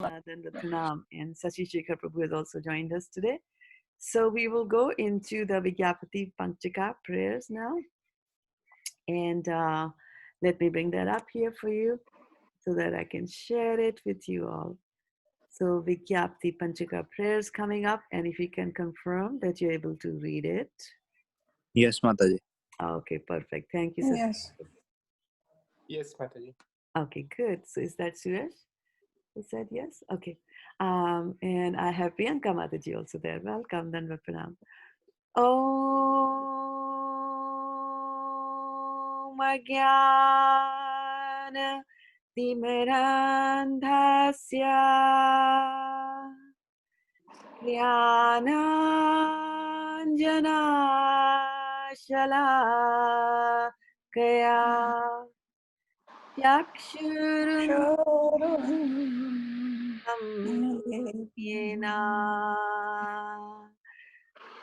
Then the Pranam and Sachi Shekhar Prabhu has also joined us today. So we will go into the Vigyapati Panchaka prayers now. And let me bring that up here for you so that I can share it with you all. So Vigyapati Panchaka prayers coming up, and if you can confirm that you're able to read it. Yes, Mataji. Okay, perfect. Thank you, sir. Yes. Yes, Mataji. Okay, good. So is that Suresh? Who said yes? Okay. And I have Priyanka Mataji also there. Welcome, Danva Pranam. Om Ajnana Timirandhasya Jnananjana Shalakaya Yakshurun Yena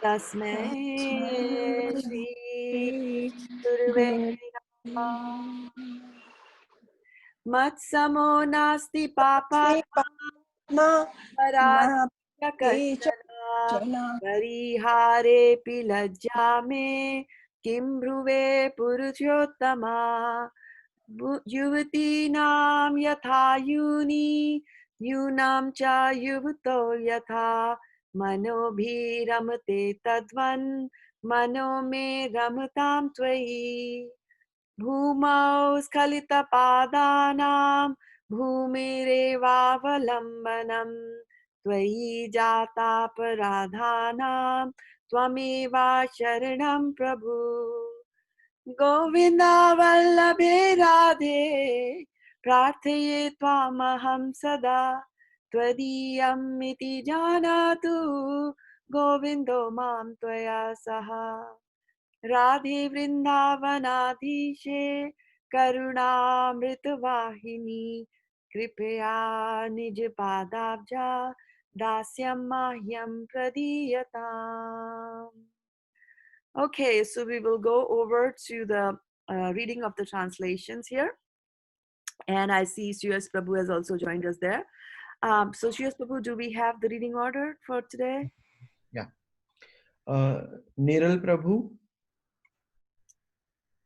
Tasmai Shri Gurave Matsamo Nasti Papa Kachana Parihare Pilajame Kim Bhruve Purushottama Yuvati Nam Yatha Yuni Yunam Cha Yuvato Yatha Mano Bhi Ramate Tadvan Mano Me Ramatam Tvai Bhumau Skalita Padanam Bhumirevavalambanam Tvai Jata Paradhanam Tvameva Sharanam Prabhu Govinda Vallabhe Radhe Prarthaye Tvamaham Sada Twadiyam iti janatu Govindo Mam Tvaya Saha Radhe Vrindavanadhishe Karunamritavahini Kripaya Nij Padabja Dasyam Mahyam Pradiyatam. Okay, so we will go over to the reading of the translations here. And I see Shriyas Prabhu has also joined us there. So Shriyas Prabhu, do we have the reading order for today? Yeah. Niral Prabhu,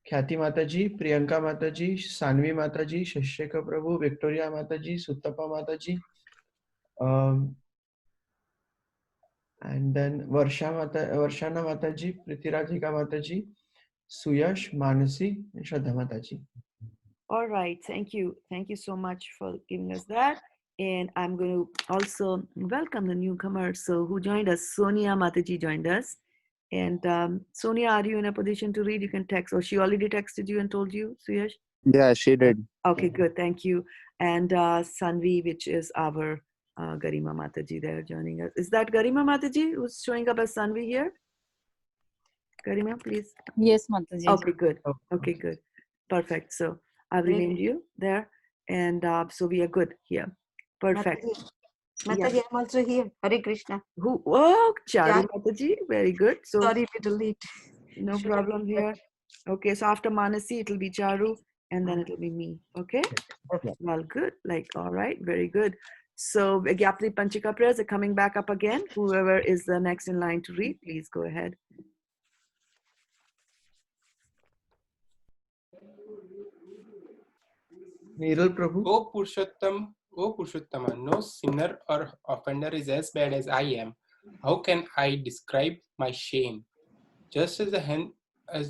Khyati Mataji, Priyanka Mataji, Sanvi Mataji, Shashika Prabhu, Victoria Mataji, Suttapa Mataji, and then Varshana Mataji, Prithirajika Mataji, Suyash, Manasi, and Shraddha Mataji. All right, thank you. Thank you so much for giving us that. And I'm going to also welcome the newcomers. So who joined us? Sonia Mataji joined us. And Sonia, are you in a position to read? You can text, or she already texted you and told you, Suyash? Yeah, she did. Okay, good. Thank you. And Sanvi, which is our Garima Mataji there joining us. Is that Garima Mataji who's showing up as Sanvi here? Garima, please. Yes, Mataji. Okay, good. Okay, good. Perfect. So I've renamed you there. And so we are good here. Perfect. Mataji, Yeah. I'm also here. Hare Krishna. Who? Oh, Charu Mataji. Very good. So sorry to delete. No problem here. Okay, so after Manasi, it'll be Charu, and then it'll be me. Okay? Okay. Well, good. Like, all right, very good. So Vigyapati Panchaka prayers are coming back up again. Whoever is the next in line to read, please go ahead. Niral Prabhu. O Purushottama, no sinner or offender is as bad as I am. How can I describe my shame? Just as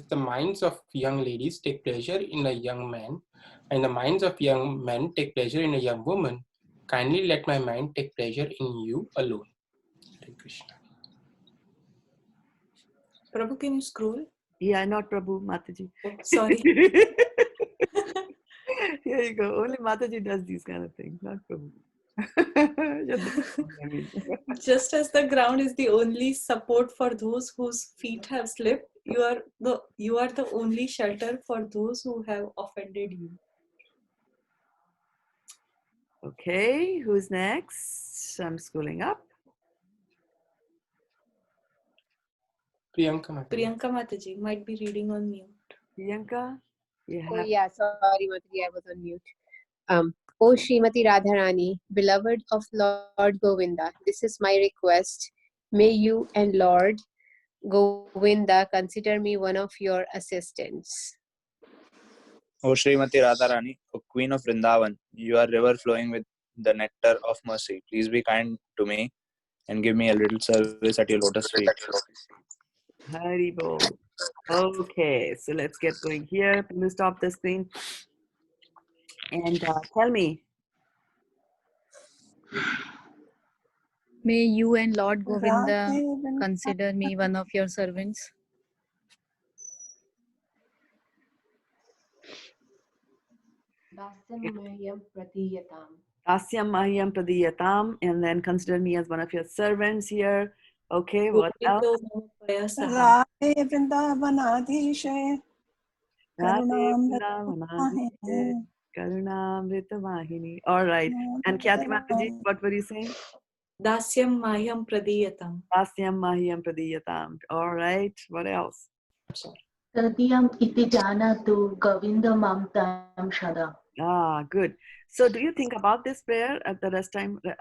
the minds of young ladies take pleasure in a young man, and the minds of young men take pleasure in a young woman, kindly let my mind take pleasure in you alone. Hare Krishna. Prabhu, can you scroll? Yeah, not Prabhu, Mataji. Sorry. Here you go. Only Mataji does these kind of things, not Prabhu. Just as the ground is the only support for those whose feet have slipped, you are the only shelter for those who have offended you. Okay, who's next? I'm scrolling up. Priyanka Mataji. Priyanka Mataji might be reading on mute. Priyanka? Oh yeah, sorry Mataji, I was on mute. O Srimati Radharani, beloved of Lord Govinda, this is my request. May you and Lord Govinda consider me one of your assistants. O Srimati Radharani, O Queen of Vrindavan, you are river flowing with the nectar of mercy. Please be kind to me and give me a little service at your lotus feet. Hari Bol. Okay, so let's get going here. Please stop the screen and tell me. May you and Lord Govinda Radhe consider me one of your servants. Dasyam pratiyatam. Dasyam Mahyam Pradiyatam, and then consider me as one of your servants here. Okay, what else? Radhe Vrindavanadishe Radhe Karunamrita Vrindavanadise, Karunamrita Vahini. All right. And Khyati Mataji, what were you saying? Dasyam Mayam Pradiyatam. Dasyam Mahyam Pradiyatam. All right. What else? Tadiyam iti janatu govinda mamtam shada. Ah, good. So do you think about this prayer at the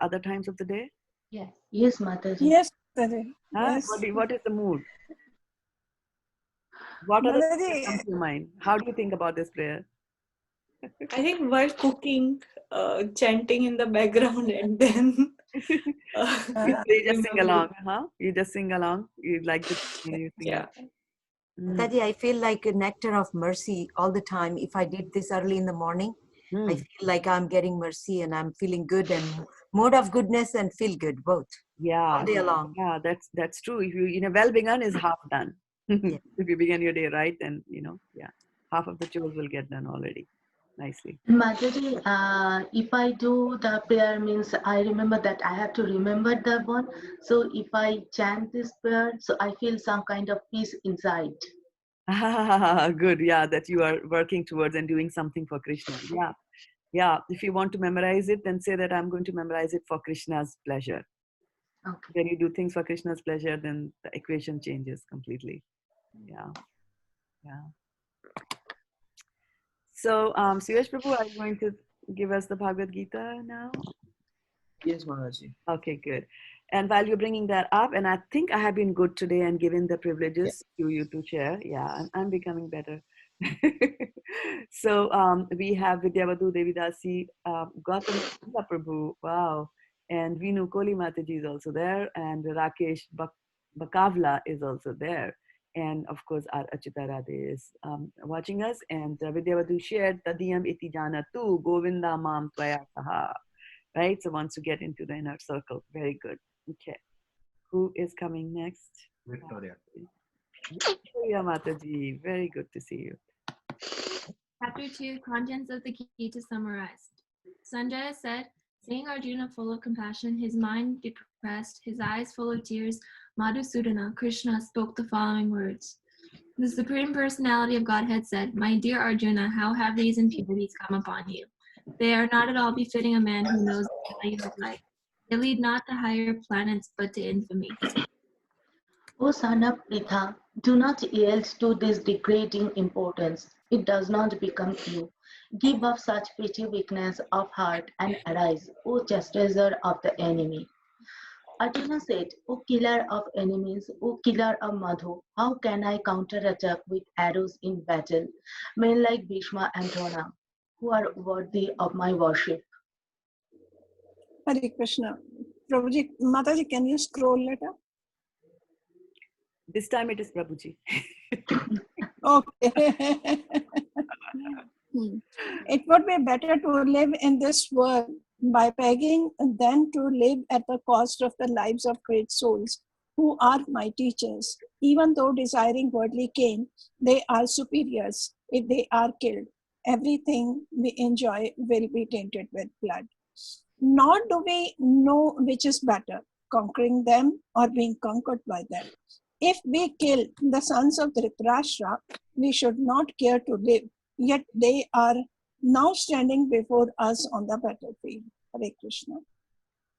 other times of the day? Yes. Yes, Mataji. Yes, Mataji. Huh? Yes. What is the mood? What are the things that Mataji, come to your mind? How do you think about this prayer? I think while cooking, chanting in the background, and then So you just sing along, huh? You just sing along. You like to when you sing. Yeah. Mataji, I feel like a nectar of mercy all the time. If I did this early in the morning, I feel like I'm getting mercy and I'm feeling good and mood of goodness and feel good both. Yeah, All day long. yeah, that's true. If you well begun is half done. Yeah. If you begin your day right, then yeah, half of the chores will get done already nicely. Mataji, if I do the prayer means I remember that I have to remember that one. So if I chant this prayer, so I feel some kind of peace inside. Good, yeah, that you are working towards and doing something for Krishna. Yeah, yeah. If you want to memorize it, then say that I'm going to memorize it for Krishna's pleasure. Okay. When you do things for Krishna's pleasure, then the equation changes completely. Yeah, yeah. So, Suyash Prabhu, are you going to give us the Bhagavad Gita now? Yes, Mataji. Okay, good. And while you're bringing that up, and I think I have been good today and given the privileges to you to share. Yeah, I'm becoming better. So we have Vidyavadu Devi Dasi, Gautam Prabhu, wow, and Vinu Koli Mataji is also there, and Rakesh Bakavla is also there. And of course, our Achita Radhe is watching us. And Vidyavadu shared Tadiyam iti janatu Govinda mam tvaya saha. Right? So once you get into the inner circle, very good. Okay. Who is coming next? Victoria. Victoria Mataji. Very good to see you. Chapter 2, Contents of the Gita summarized. Sanjaya said, seeing Arjuna full of compassion, his mind depressed, his eyes full of tears, Madhusudana, Krishna, spoke the following words. The Supreme Personality of Godhead said, my dear Arjuna, how have these impurities come upon you? They are not at all befitting a man who knows the value of life. They lead not to higher planets, but to infamy. O son of Pritha, do not yield to this degrading importance. It does not become you. Give up such petty weakness of heart and arise, O chastiser of the enemy. Arjuna said, O killer of enemies, O killer of Madhu, how can I counterattack with arrows in battle men like Bhishma and Drona, who are worthy of my worship? Hare Krishna. Prabhuji, Mataji, can you scroll later? This time it is Prabhuji. Okay. It would be better to live in this world by begging than to live at the cost of the lives of great souls who are my teachers. Even though desiring worldly gain, they are superiors if they are killed. Everything we enjoy will be tainted with blood. Nor do we know which is better, conquering them or being conquered by them. If we kill the sons of Dhritarashtra, we should not care to live, yet they are now standing before us on the battlefield. Hare Krishna.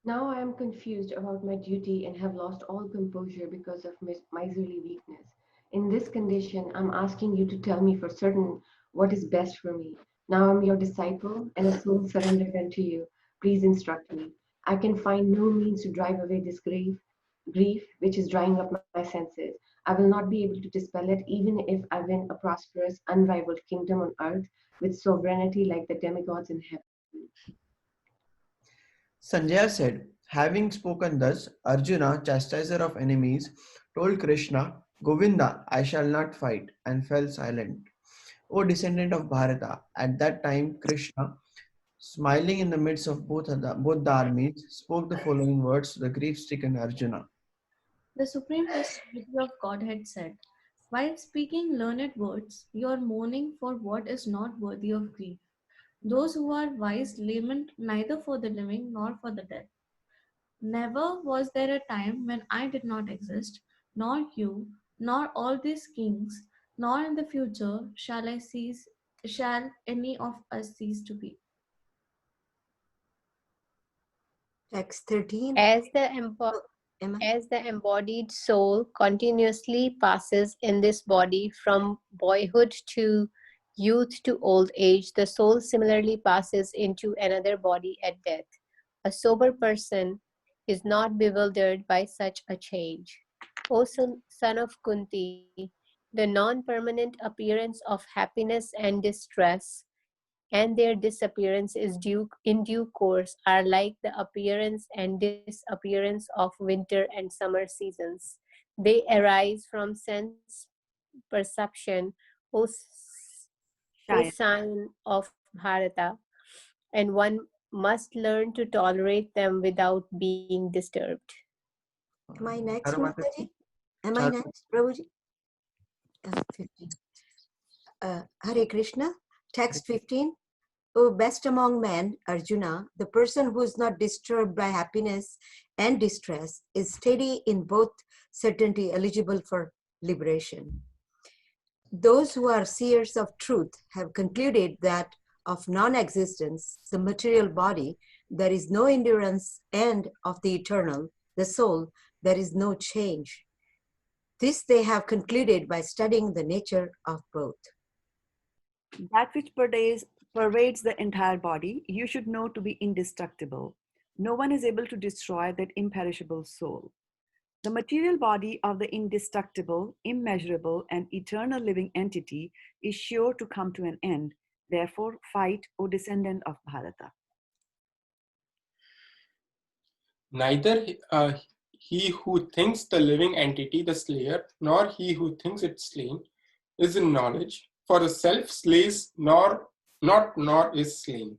Now I am confused about my duty and have lost all composure because of miserly weakness. In this condition, I'm asking you to tell me for certain what is best for me. Now I am your disciple and a soul surrendered unto you. Please instruct me. I can find no means to drive away this grief which is drying up my senses. I will not be able to dispel it even if I win a prosperous, unrivaled kingdom on earth with sovereignty like the demigods in heaven. Sanjaya said, having spoken thus, Arjuna, chastiser of enemies, told Krishna, Govinda, I shall not fight, and fell silent. O descendant of Bharata, at that time Krishna, smiling in the midst of both the armies, spoke the following words to the grief-stricken Arjuna. The Supreme Personality of Godhead said, while speaking learned words, you are mourning for what is not worthy of grief. Those who are wise lament neither for the living nor for the dead. Never was there a time when I did not exist, nor you, nor all these kings, nor in the future shall any of us cease to be. Text 13. As the embodied soul continuously passes in this body from boyhood to youth to old age, the soul similarly passes into another body at death. A sober person is not bewildered by such a change. O son of Kunti, the non-permanent appearance of happiness and distress and their disappearance is in due course are like the appearance and disappearance of winter and summer seasons. They arise from sense perception, O son of Bharata, and one must learn to tolerate them without being disturbed. Am I next, Mataji? Am I next, Prabhuji? 15. Hare Krishna. Text 15. O best among men, Arjuna, the person who is not disturbed by happiness and distress is steady in both certainty, eligible for liberation. Those who are seers of truth have concluded that of non-existence, the material body, there is no endurance, and of the eternal, the soul, there is no change. This they have concluded by studying the nature of both. That which pervades the entire body, you should know to be indestructible. No one is able to destroy that imperishable soul. The material body of the indestructible, immeasurable, and eternal living entity is sure to come to an end. Therefore, fight, O descendant of Bharata. Neither he who thinks the living entity the slayer, nor he who thinks it slain, is in knowledge. For the self slays nor is slain.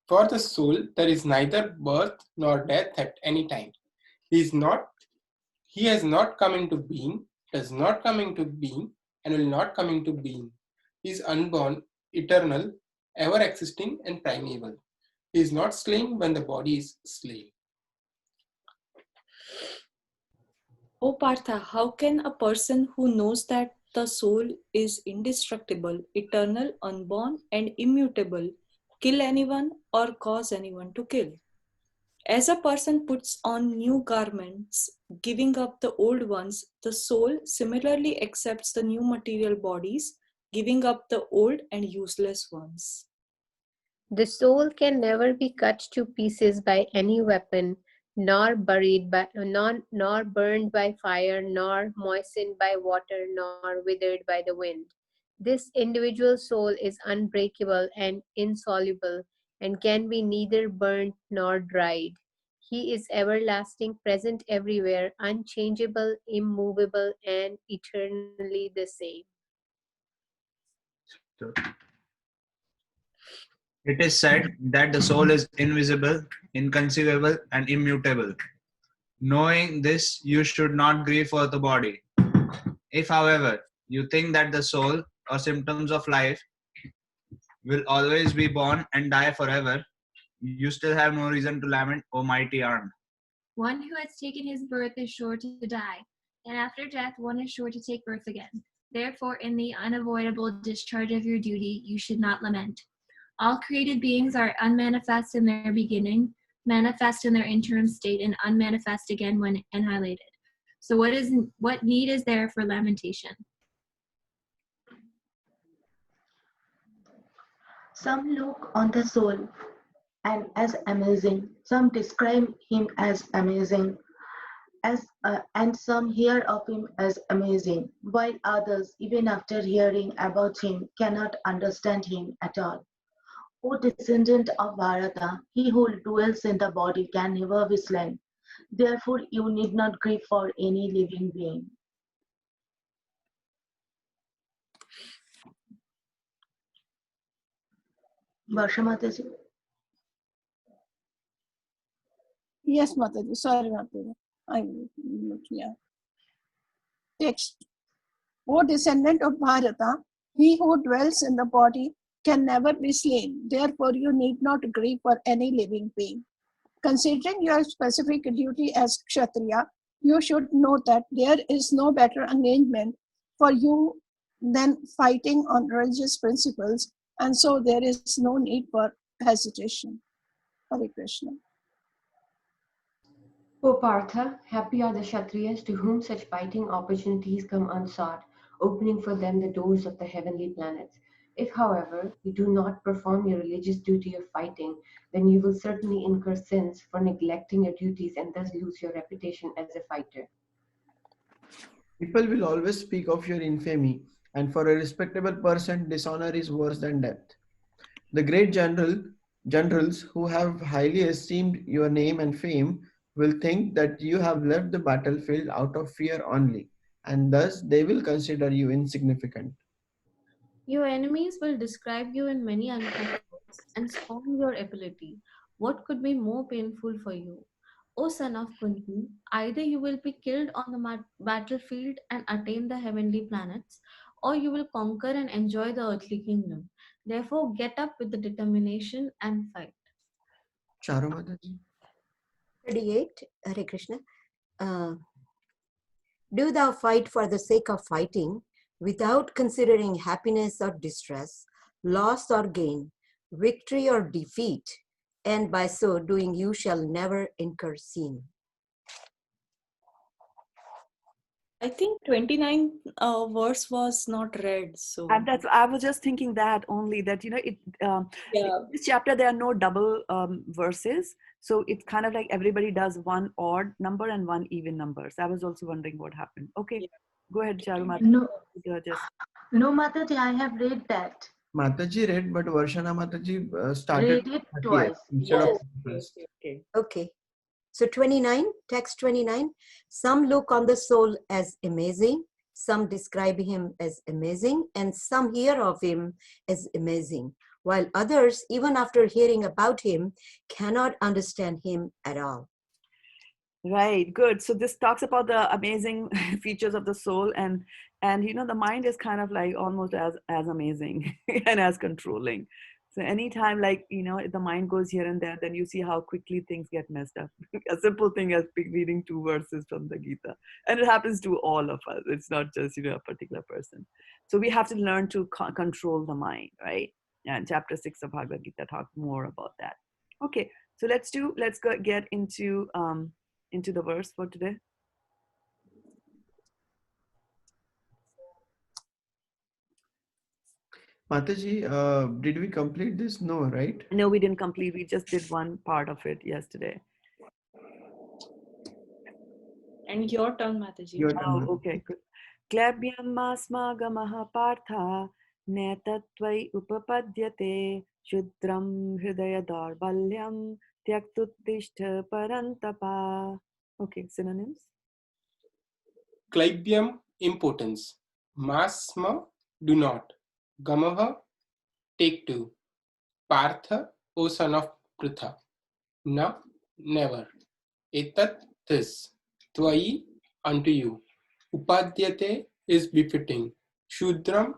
For the soul there is neither birth nor death at any time. He has not come into being, does not come into being, and will not come into being. He is unborn, eternal, ever existing, and primeval. He is not slain when the body is slain. O Partha, how can a person who knows that the soul is indestructible, eternal, unborn, and immutable kill anyone or cause anyone to kill? As a person puts on new garments, giving up the old ones, the soul similarly accepts the new material bodies, giving up the old and useless ones. The soul can never be cut to pieces by any weapon, nor burned by fire, nor moistened by water, nor withered by the wind. This individual soul is unbreakable and insoluble, and can be neither burnt nor dried. He is everlasting, present everywhere, unchangeable, immovable, and eternally the same. It is said that the soul is invisible, inconceivable, and immutable. Knowing this, you should not grieve for the body. If, however, you think that the soul or symptoms of life will always be born and die forever, you still have no reason to lament, O mighty armed. One who has taken his birth is sure to die, and after death one is sure to take birth again. Therefore, in the unavoidable discharge of your duty, you should not lament. All created beings are unmanifest in their beginning, manifest in their interim state, and unmanifest again when annihilated. So what need is there for lamentation? Some look on the soul and as amazing, some describe him as amazing, and some hear of him as amazing, while others, even after hearing about him, cannot understand him at all. O descendant of Bharata, he who dwells in the body can never be slain. Therefore, you need not grieve for any living being. Varsha Mataji. Yes, Mataji. Sorry, Mataji. Yeah. Text. O descendant of Bharata, he who dwells in the body can never be slain. Therefore, you need not grieve for any living being. Considering your specific duty as Kshatriya, you should know that there is no better engagement for you than fighting on religious principles, and so there is no need for hesitation. Hare Krishna. O Partha, happy are the Kshatriyas to whom such fighting opportunities come unsought, opening for them the doors of the heavenly planets. If, however, you do not perform your religious duty of fighting, then you will certainly incur sins for neglecting your duties and thus lose your reputation as a fighter. People will always speak of your infamy, and for a respectable person, dishonor is worse than death. The great generals who have highly esteemed your name and fame will think that you have left the battlefield out of fear only, and thus they will consider you insignificant. Your enemies will describe you in many unkind words and scorn your ability. What could be more painful for you? O son of Kunti, either you will be killed on the battlefield and attain the heavenly planets, or you will conquer and enjoy the earthly kingdom. Therefore, get up with the determination and fight. Charu Mataji. 38, Hare Krishna. Uh, Do thou fight for the sake of fighting, without considering happiness or distress, loss or gain, victory or defeat, and by so doing you shall never incur sin. I think 29 verse was not read, so And I was just thinking that only that yeah. this chapter there are no double verses, so it's kind of like everybody does one odd number and one even number. So I was also wondering what happened. Okay, go ahead, Charu Mataji. No, Mataji, I have read that. Mataji read, but Varshana Mataji started Read it 38 twice. instead of Yes. Okay. So 29, text 29, some look on the soul as amazing, some describe him as amazing, and some hear of him as amazing, while others, even after hearing about him, cannot understand him at all. Right, good. So this talks about the amazing features of the soul, and the mind is kind of like almost as amazing and as controlling. So anytime if the mind goes here and there, then you see how quickly things get messed up. A simple thing as reading 2 verses from the Gita, and it happens to all of us. It's not just a particular person. So we have to learn to control the mind, right? And chapter 6 of Bhagavad Gita talks more about that. Okay, so let's get into the verse for today. Mataji, did we complete this? No, right? No, we didn't complete. We just did one part of it yesterday. And your turn, Mataji. Your turn, Oh, Mataji. okay, good. Klebhyam asmagamaha partha netatvai upapadyate shudram hridaya darbalyam tyaktuttishtha parantapa. Okay, synonyms. Klaibyam, importance. Masma, do not. Gamaha, take to. Partha, O son of Pritha. Na, never. Etat, this. Tvai, unto you. Upadyate is befitting. Shudram,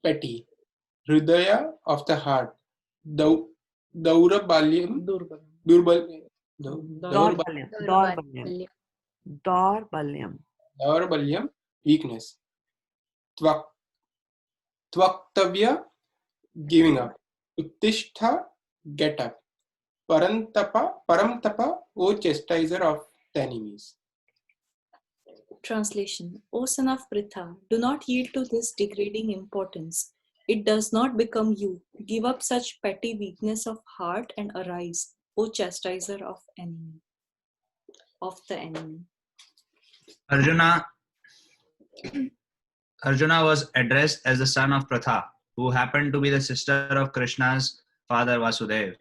petty. Hridaya, of the heart. Daurabalyam, Daurabalyam, weakness. Tvaktavya, giving up. Uttishtha, get up. Paramtapa, O chastiser of the enemies. Translation. O son of Pritha, do not yield to this degrading importance. it does not become you. Give up such petty weakness of heart and arise, O chastiser of the enemy. Arjuna, Arjuna was addressed as the son of Pratha, who happened to be the sister of Krishna's father Vasudeva.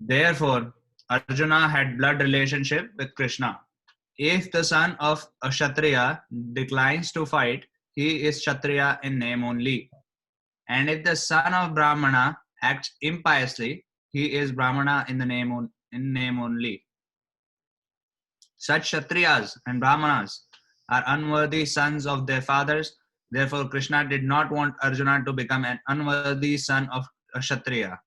Therefore, Arjuna had blood relationship with Krishna. If the son of a Kshatriya declines to fight, he is Kshatriya in name only. And if the son of Brahmana acts impiously, he is Brahmana in name only. Such Kshatriyas and Brahmanas are unworthy sons of their fathers. Therefore, Krishna did not want Arjuna to become an unworthy son of a Kshatriya.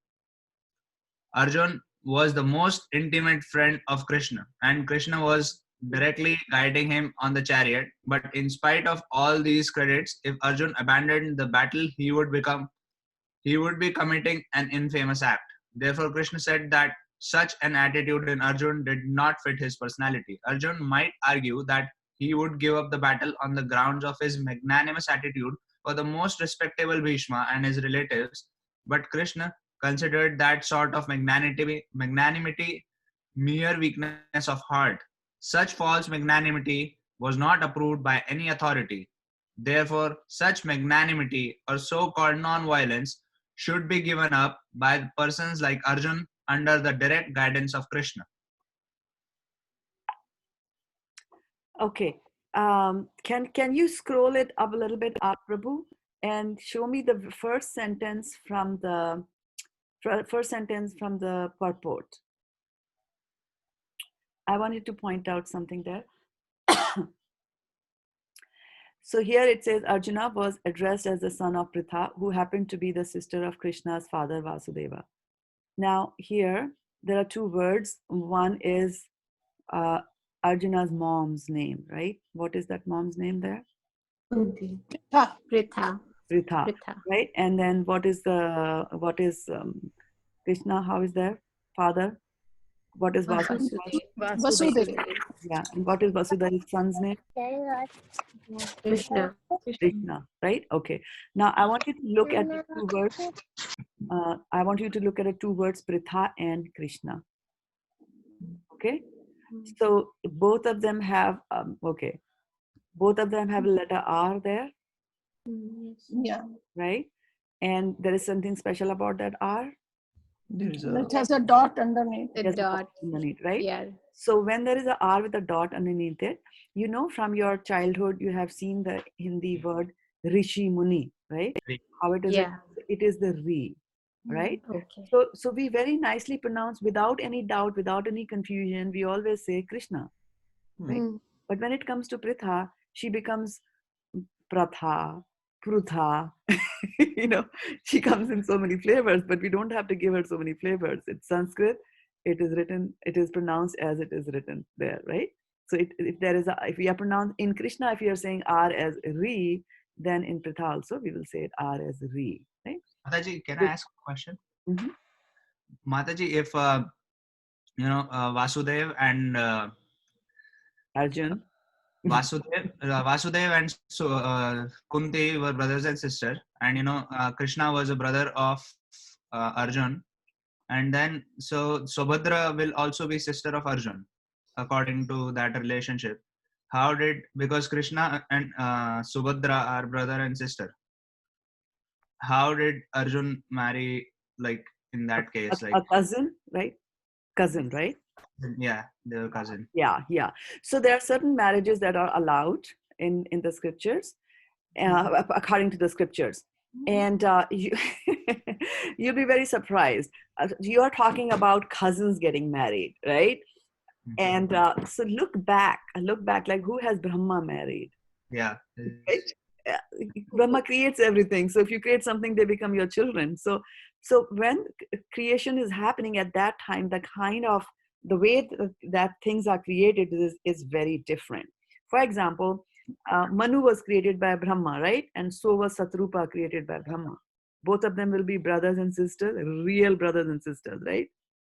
Arjun was the most intimate friend of Krishna, and Krishna was directly guiding him on the chariot. But in spite of all these credits, if Arjun abandoned the battle, he would be committing an infamous act. Therefore, Krishna said that such an attitude in Arjun did not fit his personality. Arjun might argue that he would give up the battle on the grounds of his magnanimous attitude for the most respectable Bhishma and his relatives, but Krishna considered that sort of magnanimity mere weakness of heart. Such false magnanimity was not approved by any authority. Therefore, such magnanimity or so called non violence should be given up by persons like Arjun under the direct guidance of Krishna. Okay. Can you scroll it up a little bit up, Prabhu, and show me the first sentence from the purport? I wanted to point out something there. So here it says Arjuna was addressed as the son of Pritha, who happened to be the sister of Krishna's father Vasudeva. Now here there are two words. One is Arjuna's mom's name, right? What is that mom's name there? Pritha. Pritha, right? And then what is Krishna? How is their father? What is Vasudeva. Yeah, and what is Vasudeva's son's name? Krishna. Krishna, right? Okay. Now I want you to look at the two words. I want you to look at the two words Pritha and Krishna. Okay. So both of them have both of them have a letter R there. Yeah. Right. And there is something special about that R. It has a dot underneath. A dot underneath, right? Yeah. So when there is a R with a dot underneath it, you know, from your childhood, you have seen the Hindi word Rishi Muni, right? How it is? Yeah. It is the Ri, right? Okay. So we very nicely pronounce without any doubt, without any confusion. We always say Krishna, right? But when it comes to Pritha, she becomes Pratha, Prutha. You know, she comes in so many flavors, but we don't have to give her so many flavors. It's Sanskrit. It is pronounced as it is written there, right? So if we are pronounced in Krishna, if you are saying R as Ri, then in Pritha also we will say it R as Ri, right? Mataji, can I ask a question? Mataji, if Vasudev and Arjun, Vasudev and Kunti were brothers and sisters, and Krishna was a brother of Arjun, and then so Subhadra will also be sister of Arjun, according to that relationship. Because Krishna and Subhadra are brother and sister, how did Arjun marry, like, in that case? A cousin, right? Cousin, right? Yeah, they were cousin. Yeah. So there are certain marriages that are allowed in the scriptures, according to the scriptures. And you'll be very surprised. You are talking about cousins getting married, right? And so look back, like who has Brahma married? Yeah. Right? Brahma creates everything. So if you create something, they become your children. So when creation is happening at that time, the way that things are created is very different. For example, Manu was created by Brahma, right? And so was Satrupa created by Brahma. Both of them will be brothers and sisters, real brothers and sisters, right?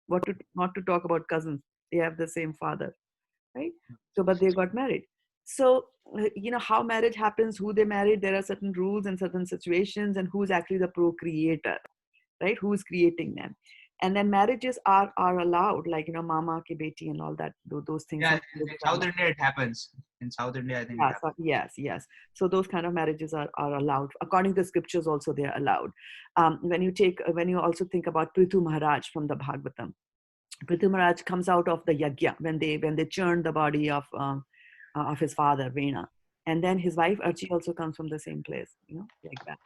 Not to talk about cousins. They have the same father, right? So, but they got married. So, how marriage happens, who they married, there are certain rules and certain situations, and who's actually the procreator, right? Who's creating them. And then marriages are allowed, like, mama ki beti and all that, those things. Yeah, in South India it happens. In South India, I think it happens. Yes. So those kind of marriages are allowed. According to the scriptures also, they are allowed. When you also think about Prithu Maharaj from the Bhagavatam, Prithu Maharaj comes out of the yagya when they churned the body of his father, Vena. And then his wife Archi also comes from the same place, like that.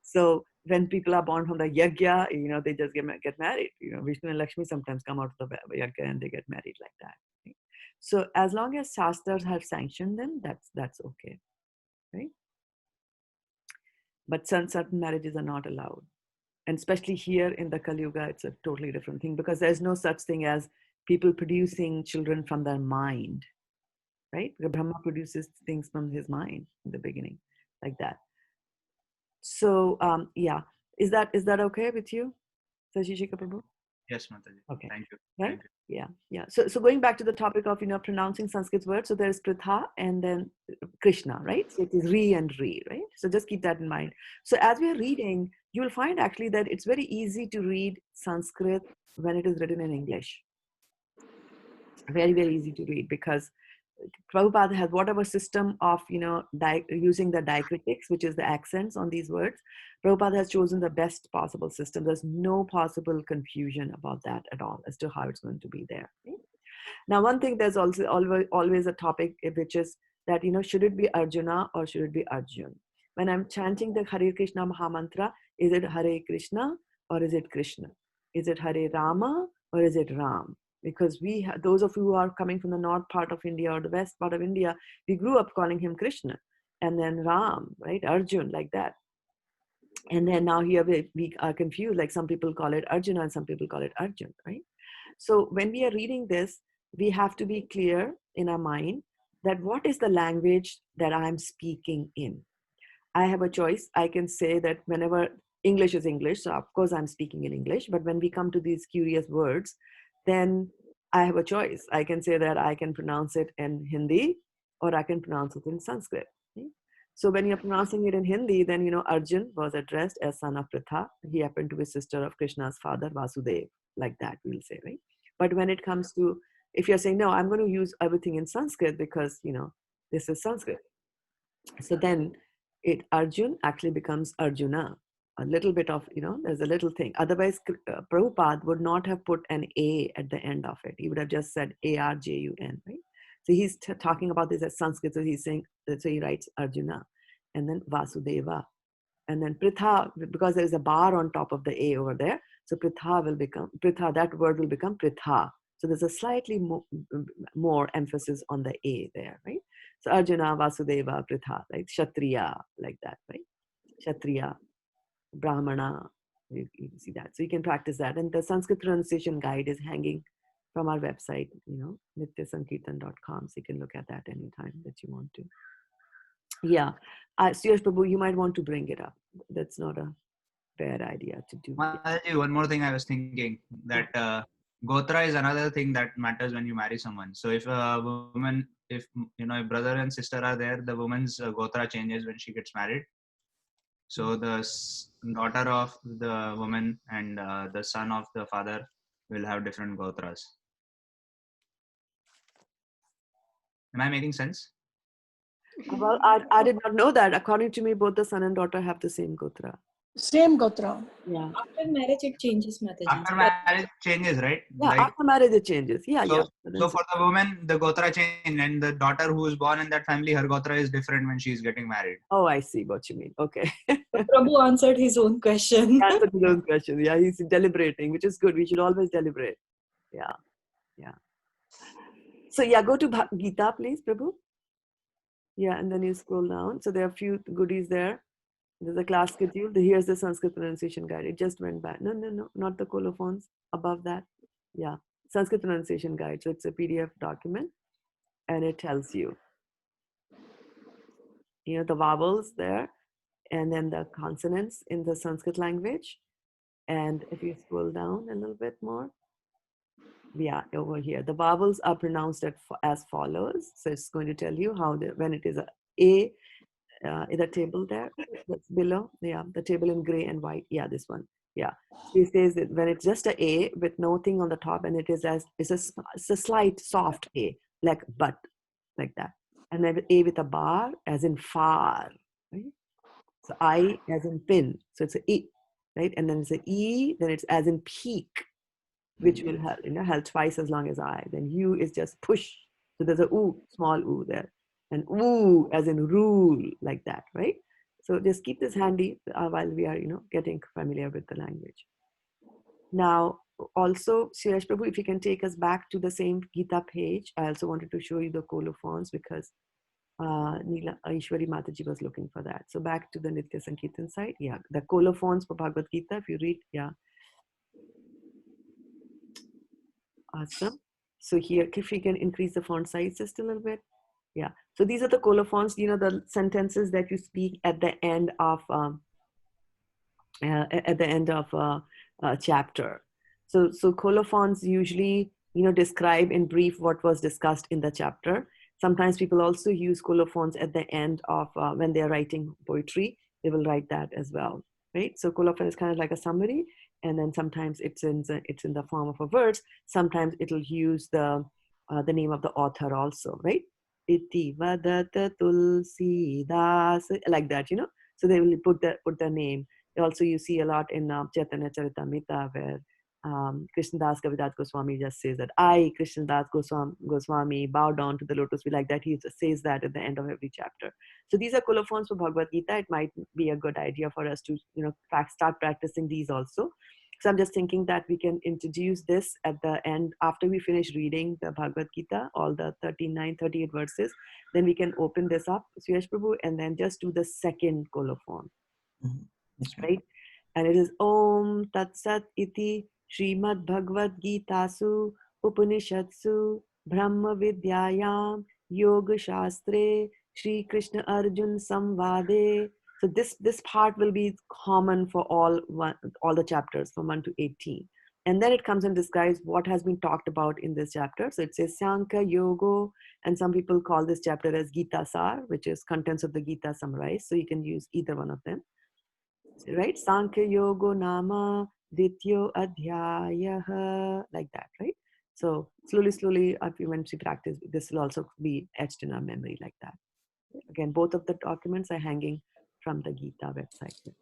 So when people are born from the yagya, they just get married. Vishnu and Lakshmi sometimes come out of the yagya and they get married like that. Right? So as long as shastras have sanctioned them, that's okay, right? But certain marriages are not allowed. And especially here in the Kali Yuga, it's a totally different thing, because there's no such thing as people producing children from their mind, right? Brahma produces things from his mind in the beginning, like that. So yeah, is that okay with you, Sashishika Prabhu? Yes, Mataji. Okay. Thank you. Right? Thank you. Yeah. So going back to the topic of pronouncing Sanskrit words, so there's Pritha and then Krishna, right? So it is Re and Re, right? So just keep that in mind. So as we are reading, you will find actually that it's very easy to read Sanskrit when it is written in English. Very, very easy to read, because Prabhupada has whatever system of using the diacritics, which is the accents on these words. Prabhupada has chosen the best possible system. There's no possible confusion about that at all as to how it's going to be there. Okay? Now, one thing, there's also always a topic, which is that should it be Arjuna or should it be Arjun? When I'm chanting the Hare Krishna Mahamantra, is it Hare Krishna or is it Krishna? Is it Hare Rama or is it Ram? Because those of you who are coming from the north part of India or the west part of India, we grew up calling him Krishna, and then Ram, right? Arjun, like that. And then now here we are confused, like some people call it Arjuna and some people call it Arjun, right? So when we are reading this, we have to be clear in our mind that what is the language that I'm speaking in. I have a choice. I can say that whenever English is English, so of course I'm speaking in English, but when we come to these curious words, then I have a choice. I can say that I can pronounce it in Hindi or I can pronounce it in Sanskrit. Okay? So when you're pronouncing it in Hindi, then Arjun was addressed as son of Pritha. He happened to be sister of Krishna's father, Vasudev, like that we'll say, right? But when it comes to, if you're saying, no, I'm going to use everything in Sanskrit because, this is Sanskrit. So then Arjun actually becomes Arjuna. A little bit of, there's a little thing. Otherwise, Prabhupada would not have put an A at the end of it. He would have just said Arjun, right? So he's talking about this as Sanskrit. So he's saying, so he writes Arjuna and then Vasudeva. And then Pritha, because there is a bar on top of the A over there. So Pritha, that word will become Pritha. So there's a slightly more emphasis on the A there, right? So Arjuna, Vasudeva, Pritha, like Kshatriya, like that, right? Kshatriya, Brahmana, you see that. So you can practice that. And the Sanskrit pronunciation guide is hanging from our website, nityasankirtan.com. So you can look at that anytime that you want to. Yeah. Suyash Prabhu, you might want to bring it up. That's not a bad idea to do. Mataji, one more thing I was thinking, that Gotra is another thing that matters when you marry someone. So if a woman, if brother and sister are there, the woman's Gotra changes when she gets married. So the daughter of the woman and the son of the father will have different Gotras. Am I making sense? Well, I did not know that. According to me, both the son and daughter have the same Gotra. Same Gotra. Yeah. After marriage, it changes, Mataji. After marriage, it changes, right? Yeah, after marriage, it changes. Yeah, so, yeah. So for the woman, the Gotra change, and the daughter who is born in that family, her Gotra is different when she is getting married. Oh, I see what you mean. Okay. Prabhu answered his own question. Answered his own question. Yeah, he's deliberating, which is good. We should always deliberate. Yeah. So yeah, go to Gita, please, Prabhu. Yeah, and then you scroll down. So there are a few goodies there. There's a class schedule. Here's the Sanskrit pronunciation guide. It just went back. No, not the colophones. Above that. Yeah, Sanskrit pronunciation guide. So it's a PDF document, and it tells you, the vowels there, and then the consonants in the Sanskrit language. And if you scroll down a little bit more, Yeah, over here. The vowels are pronounced as follows. So it's going to tell you how when it is a in the table there, that's below. Yeah, the table in gray and white. Yeah, this one. Yeah. So it says that when it's just a with nothing on the top, and it is it's a slight soft a, like but, like that. And then a with a bar, as in far. Right? So I as in pin. So it's a e, right? And then it's a e. Then it's as in peak, which will help, held twice as long as I. Then U is just push. So there's a oo, small oo there. And oo as in rule, like that, right? So just keep this handy while we are, getting familiar with the language. Now, also, Suresh Prabhu, if you can take us back to the same Gita page. I also wanted to show you the colophons because Neela Ishwari Mataji was looking for that. So back to the Nitya Sankirtan side. Yeah, the colophons for Bhagavad Gita, if you read, yeah. Awesome. So here, if we can increase the font size just a little bit. Yeah. So these are the colophons, the sentences that you speak at the end of chapter. So colophons usually, describe in brief what was discussed in the chapter. Sometimes people also use colophons at the end of when they're writing poetry. They will write that as well, right? So colophon is kind of like a summary, and then sometimes it's in the form of a verse. Sometimes it'll use the name of the author also, right? Iti vadata tulsi das, like that, So they will put the name. Also, you see a lot in Chaitanya Charitamrita where Krishnadas Kaviraj Goswami just says that I, Krishnadas Goswami, bow down to the lotus feet, like that. He says that at the end of every chapter. So these are colophons for Bhagavad Gita. It might be a good idea for us to, start practicing these also. So I'm just thinking that we can introduce this at the end after we finish reading the Bhagavad Gita, all the 38 verses. Then we can open this up, Suresh Prabhu, and then just do the second colophon. Right? And it is Om Tat Sat Iti Srimad Bhagavad Gitasu Upanishatsu Brahma Vidyayam Yoga Shastre Shri Krishna Arjun Samvade. So this part will be common for all the chapters from 1 to 18. And then it comes and describes what has been talked about in this chapter. So it says Sankhya Yoga, and some people call this chapter as Gita Sar, which is contents of the Gita summarized. So you can use either one of them. Right? Sankhya Yoga Nama Dityo Adhyaya, like that, right? So slowly, once we practice, this will also be etched in our memory like that. Again, both of the documents are hanging from the Gita website.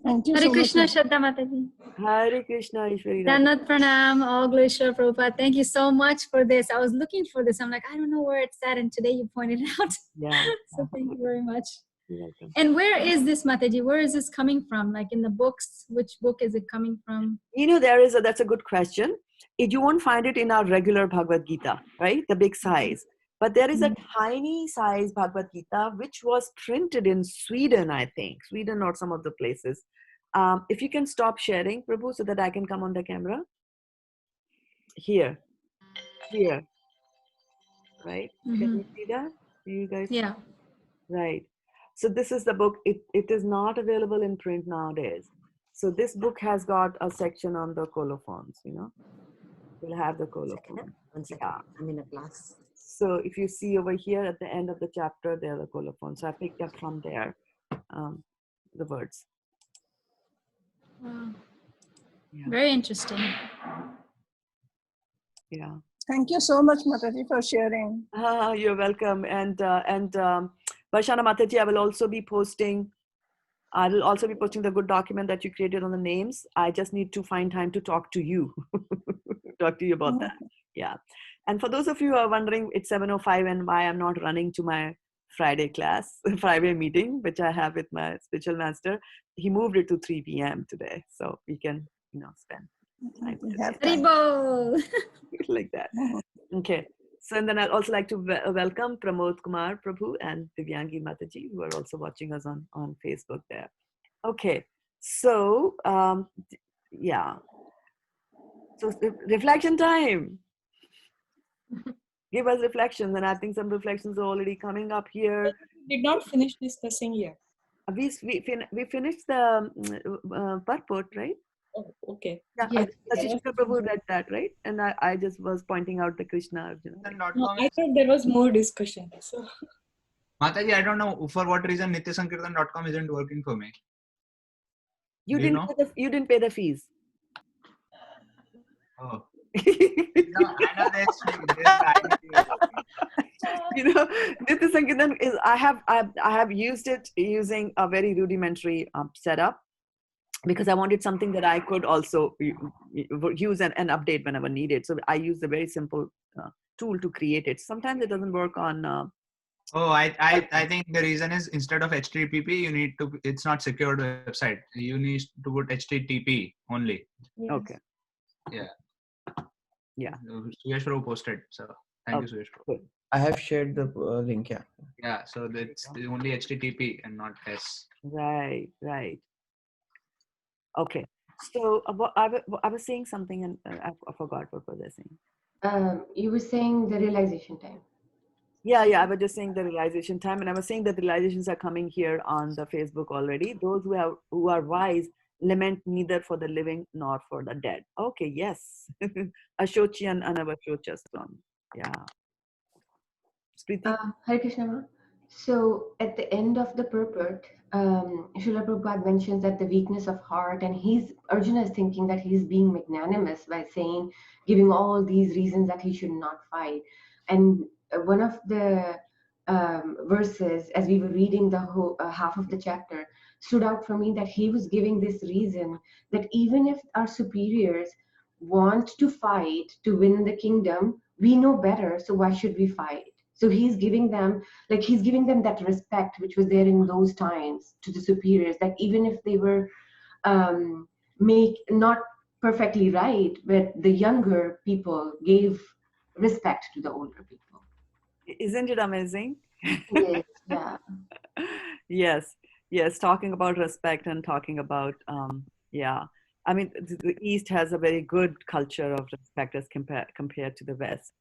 Thank you Hare so Krishna, much. Shraddha Mataji. Hare Krishna, Ishwari. Danat Pranam, all glory Shri Prabhupada. Thank you so much for this. I was looking for this. I'm like, I don't know where it's at. And today you pointed it out. Yeah. So thank you very much. You're welcome. And where is this, Mataji? Where is this coming from? Like in the books, which book is it coming from? That's a good question. You won't find it in our regular Bhagavad Gita, right? The big size. But there is a tiny size Bhagavad Gita, which was printed in Sweden, I think. Sweden or some of the places. If you can stop sharing, Prabhu, so that I can come on the camera. Here. Right? Can you see that? You guys? Yeah. Right. So this is the book. It is not available in print nowadays. So this book has got a section on the colophons, We'll have the colophons. One second. Yeah. I'm in a class. So if you see over here at the end of the chapter, there are the colophons. So I picked up from there the words. Wow. Yeah. Very interesting. Yeah. Thank you so much, Mataji, for sharing. You're welcome. And Varshana Mataji, I will also be posting the good document that you created on the names. I just need to find time to talk to you. Talk to you about that. Yeah. And for those of you who are wondering, it's 7:05 and why I'm not running to my Friday meeting, which I have with my spiritual master. He moved it to 3 p.m. today. So we can, spend time Haribo. like that. Okay. So, and then I'd also like to welcome Pramod Kumar Prabhu and Divyangi Mataji, who are also watching us on Facebook there. Okay. So, yeah. So, reflection time. Give us reflections, and I think some reflections are already coming up here. We did not finish discussing yet. We finished the purport, right? Oh, okay. Yeah, Yes, Sasi yes. Chandra Prabhu read that, right? And I just was pointing out the Krishna Arjuna. No, I thought there was more discussion. So Mataji, I don't know for what reason nityasankirtan.com isn't working for me. You Do you didn't know? you didn't pay the fees. Oh. No, I know this the idea is working. You know, Nitya Sankirtan is I have used it using a very rudimentary setup because I wanted something that I could also use and update whenever needed. So I used a very simple tool to create it. Sometimes it doesn't work on. Oh, I think the reason is instead of HTTP, you need to. It's not secured website. You need to put HTTP only. Yes. Okay. Yeah. Yeah. Suyash Prabhu posted. So thank you, Suyash Prabhu. I have shared the link. Yeah. Yeah. So that's only HTTP and not S. Right. Right. Okay. So I was saying something and I forgot what was I saying. You were saying the realization time. Yeah, I was just saying the realization time, and I was saying that the realizations are coming here on the Facebook already. Those who are wise lament neither for the living nor for the dead. Okay, yes. Ashochi and Anavashochastam. Yeah. Spriti? Hare Krishna. Ma. So at the end of the purport, Srila Prabhupada mentions that the weakness of heart, and Arjuna is thinking that he's being magnanimous by saying, giving all these reasons that he should not fight. And one of the verses, as we were reading the whole half of the chapter, stood out for me that he was giving this reason that even if our superiors want to fight to win the kingdom, we know better, so why should we fight? So he's giving them that respect which was there in those times to the superiors, that even if they were make not perfectly right, but the younger people gave respect to the older people. Isn't it amazing? Yes, yeah. Yes, talking about respect and talking about yeah. I mean, the East has a very good culture of respect as compared to the West.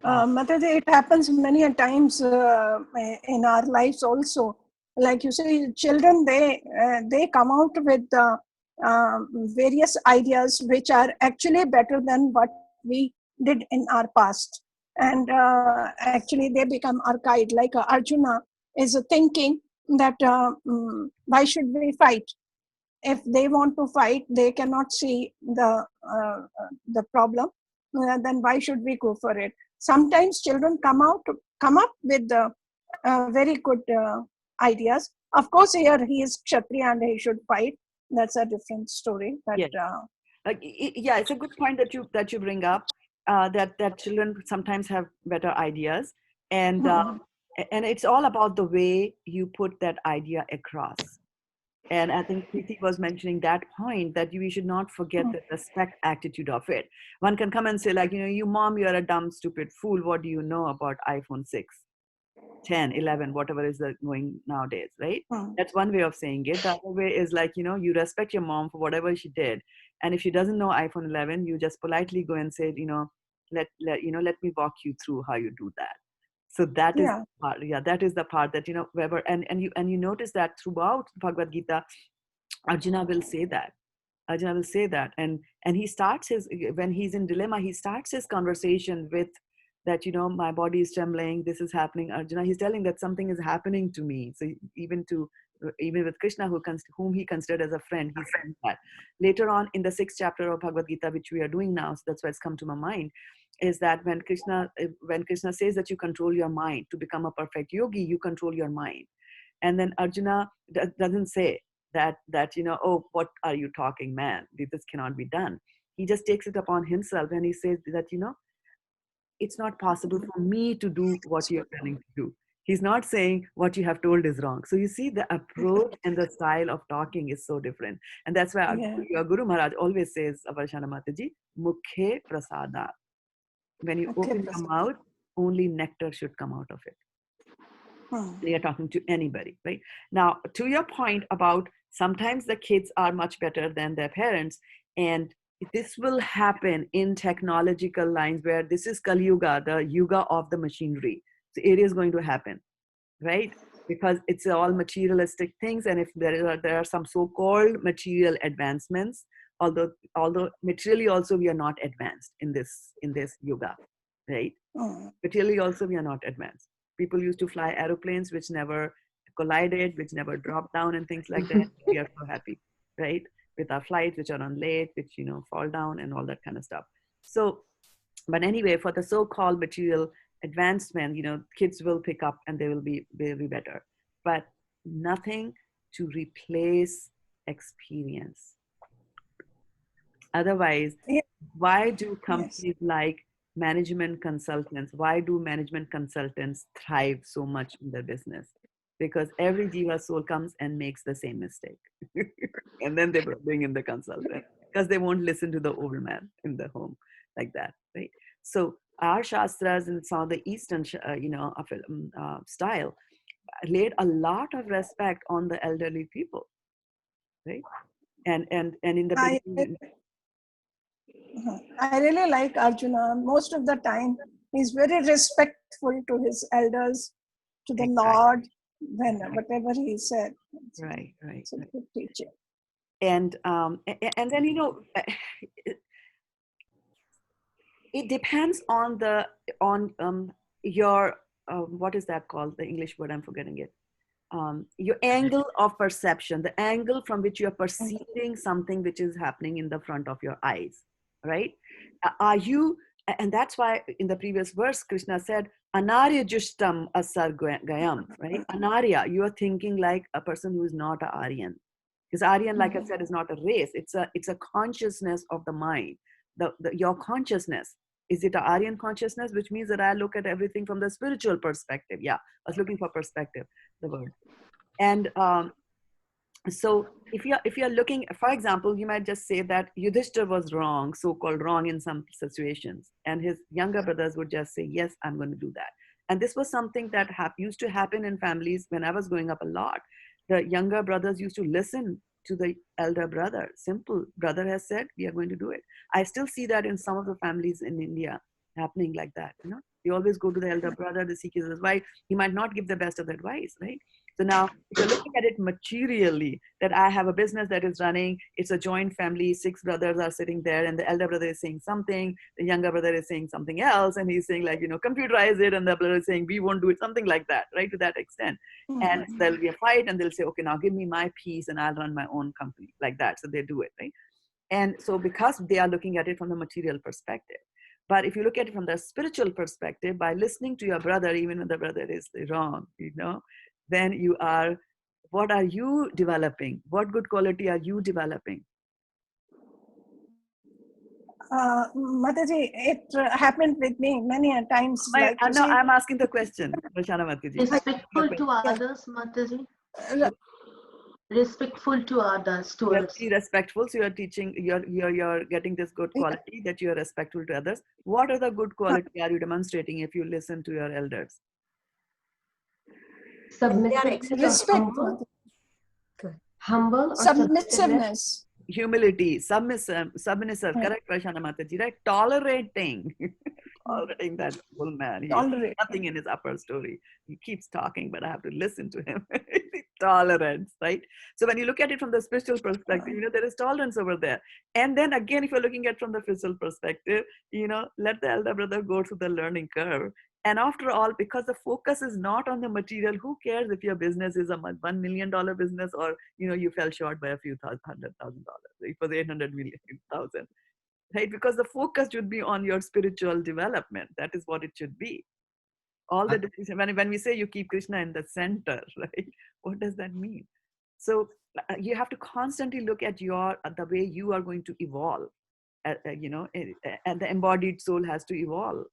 Mataji, it happens many a times in our lives also. Like you say, children, they come out with various ideas which are actually better than what we did in our past. And actually they become archaic. Like Arjuna is thinking that why should we fight? If they want to fight, they cannot see the problem. Then why should we go for it? Sometimes children come up with very good ideas. Of course, here he is Kshatriya and he should fight. That's a different story. But Yes. Yeah, it's a good point that you bring up. That children sometimes have better ideas, and it's all about the way you put that idea across. And I think Preeti was mentioning that point, that we should not forget the respect attitude of it. One can come and say, like, you mom, you're a dumb, stupid fool. What do you know about iPhone 6, 10, 11, whatever is going nowadays, right? That's one way of saying it. The other way is like, you respect your mom for whatever she did. And if she doesn't know iPhone 11, you just politely go and say, let me walk you through how you do that. So that is the part, that is the part that, whoever, and you notice that throughout Bhagavad Gita, Arjuna will say that. And he starts when he's in dilemma, he starts his conversation with that, my body is trembling, this is happening. Arjuna, he's telling that something is happening to me. So even with Krishna, whom he considered as a friend, he's saying that. Later on in the 6th chapter of Bhagavad Gita, which we are doing now, so that's why it's come to my mind, is that when Krishna says that you control your mind to become a perfect yogi, you control your mind. And then Arjuna doesn't say that oh, what are you talking, man? This cannot be done. He just takes it upon himself and he says that it's not possible for me to do what you're planning to do. He's not saying what you have told is wrong. So you see, the approach and the style of talking is so different. And that's why your Guru Maharaj always says, Avarshana Mataji, Mukhe Prasada. When you open your mouth, only nectar should come out of it. They are talking to anybody, right? Now, to your point about sometimes the kids are much better than their parents, and this will happen in technological lines where this is Kali Yuga, the Yuga of the machinery. So it is going to happen, right? Because it's all materialistic things, and if there are some so-called material advancements although materially also we are not advanced in this yoga, right? Materially also we are not advanced. People used to fly aeroplanes which never collided, which never dropped down and things like that. We are so happy, right? With our flights which are on late, which fall down and all that kind of stuff. So, but anyway, for the so-called material advancement, kids will pick up and they will be better, but nothing to replace experience. Otherwise, why do companies like management consultants, why do management consultants thrive so much in their business? Because every jiva soul comes and makes the same mistake. And then they bring in the consultant because they won't listen to the old man in the home like that, right? So our shastras and some of the Eastern, style laid a lot of respect on the elderly people, right? And in the beginning, I really like Arjuna. Most of the time, he's very respectful to his elders, to the Lord, when whatever he said. Right. It's a good teacher. And then it depends on your what is that called? The English word, I'm forgetting it. Your angle of perception, the angle from which you are perceiving something which is happening in the front of your eyes, right? Are you, and that's why in the previous verse, Krishna said, Anarya Jushtam Asar Gayam, right? Anarya, you are thinking like a person who is not an Aryan. Because Aryan, like I said, is not a race. It's a consciousness of the mind. Your consciousness. Is it an Aryan consciousness? Which means that I look at everything from the spiritual perspective. Yeah, I was looking for perspective, the word. And so if you're looking, for example, you might just say that Yudhishthira was wrong, so-called wrong in some situations. And his younger brothers would just say, yes, I'm going to do that. And this was something that used to happen in families when I was growing up a lot. The younger brothers used to listen to the elder brother. Simple. Brother has said, we are going to do it. I still see that in some of the families in India happening like that. They always go to the elder brother, they seek his advice. He might not give the best of advice, right? So now, if you're looking at it materially, that I have a business that is running, it's a joint family, 6 brothers are sitting there, and the elder brother is saying something, the younger brother is saying something else, and he's saying like, computerize it, and the brother is saying, we won't do it, something like that, right, to that extent. And there'll be a fight, and they'll say, okay, now give me my piece, and I'll run my own company, like that. So they do it, right? And so because they are looking at it from the material perspective. But if you look at it from the spiritual perspective, by listening to your brother, even when the brother is wrong, then what are you developing? What good quality are you developing? Mataji, it happened with me many a times. I'm asking the question, Rashana Mataji. Respectful to others, Mataji. Respectful to others, to us. Be respectful. So you're teaching, you're getting this good quality that you're respectful to others. What are the good quality are you demonstrating if you listen to your elders? Submissive, humble, or submissiveness, humility, submissive, correct, Rashana Mataji, right? Tolerating that old man. Nothing in his upper story. He keeps talking, but I have to listen to him. Tolerance, right? So when you look at it from the spiritual perspective, there is tolerance over there. And then again, if you're looking at it from the physical perspective, let the elder brother go through the learning curve. And after all, because the focus is not on the material, who cares if your business is a $1 million business or, you fell short by a few $100,000. It was 800 million, thousand, right? Because the focus should be on your spiritual development. That is what it should be. All the decisions, when we say you keep Krishna in the center, right? What does that mean? So you have to constantly look at the way you are going to evolve. And the embodied soul has to evolve.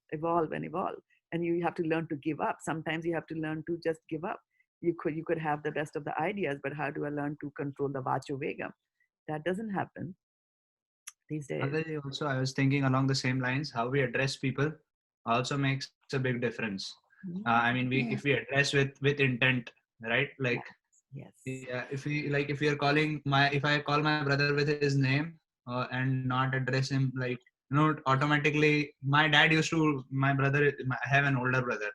And you have to learn to give up. Sometimes you have to learn to just give up. You could have the best of the ideas, but how do I learn to control the vacho vegam? That doesn't happen these days. Also, I was thinking along the same lines, how we address people also makes a big difference. If we address with intent, right? Like, yes. Yeah, if I call my brother with his name and not address him automatically. My brother, I have an older brother,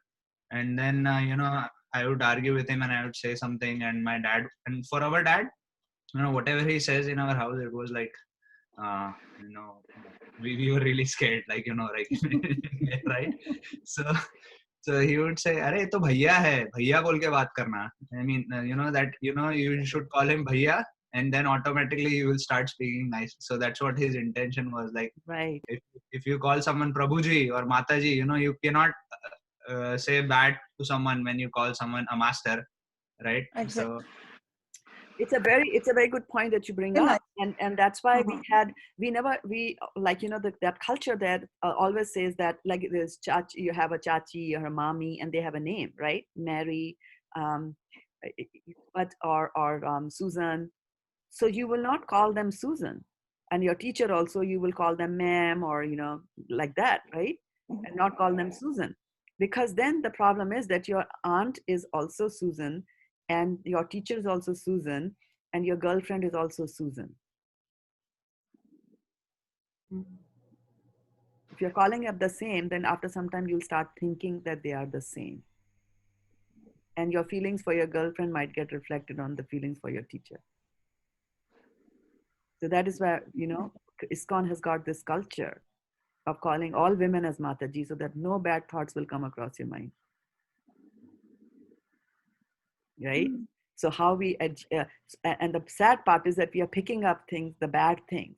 and then I would argue with him and I would say something, and my dad, and for our dad, whatever he says in our house, it was like you know, we were really scared, like, you know, like, right? So, so he would say, "अरे तो भैया है, भैया बोल के बात करना." I mean, you know that, you know, you should call him bhaiya, and then automatically you will start speaking nice. So that's what his intention was. Like, Right. if you call someone Prabhuji or Mataji, you know, you cannot say bad to someone when you call someone a master, right? Exactly. So It's a very good point that you bring up, and that's why we like, you know, that culture that always says that, like, there's chachi, you have a chachi or a mommy, and they have a name, right? Mary, um, but or Susan. So you will not call them Susan, and your teacher also, you will call them ma'am, or, you know, like that, right? And not call them Susan, because then the problem is that your aunt is also Susan, and your teacher is also Susan, and your girlfriend is also Susan. If you're calling up the same, then after some time you'll start thinking that they are the same, and your feelings for your girlfriend might get reflected on the feelings for your teacher. So that is where, you know, ISKCON has got this culture of calling all women as Mataji, so that no bad thoughts will come across your mind. Right? So how we, and the sad part is that we are picking up things, the bad things.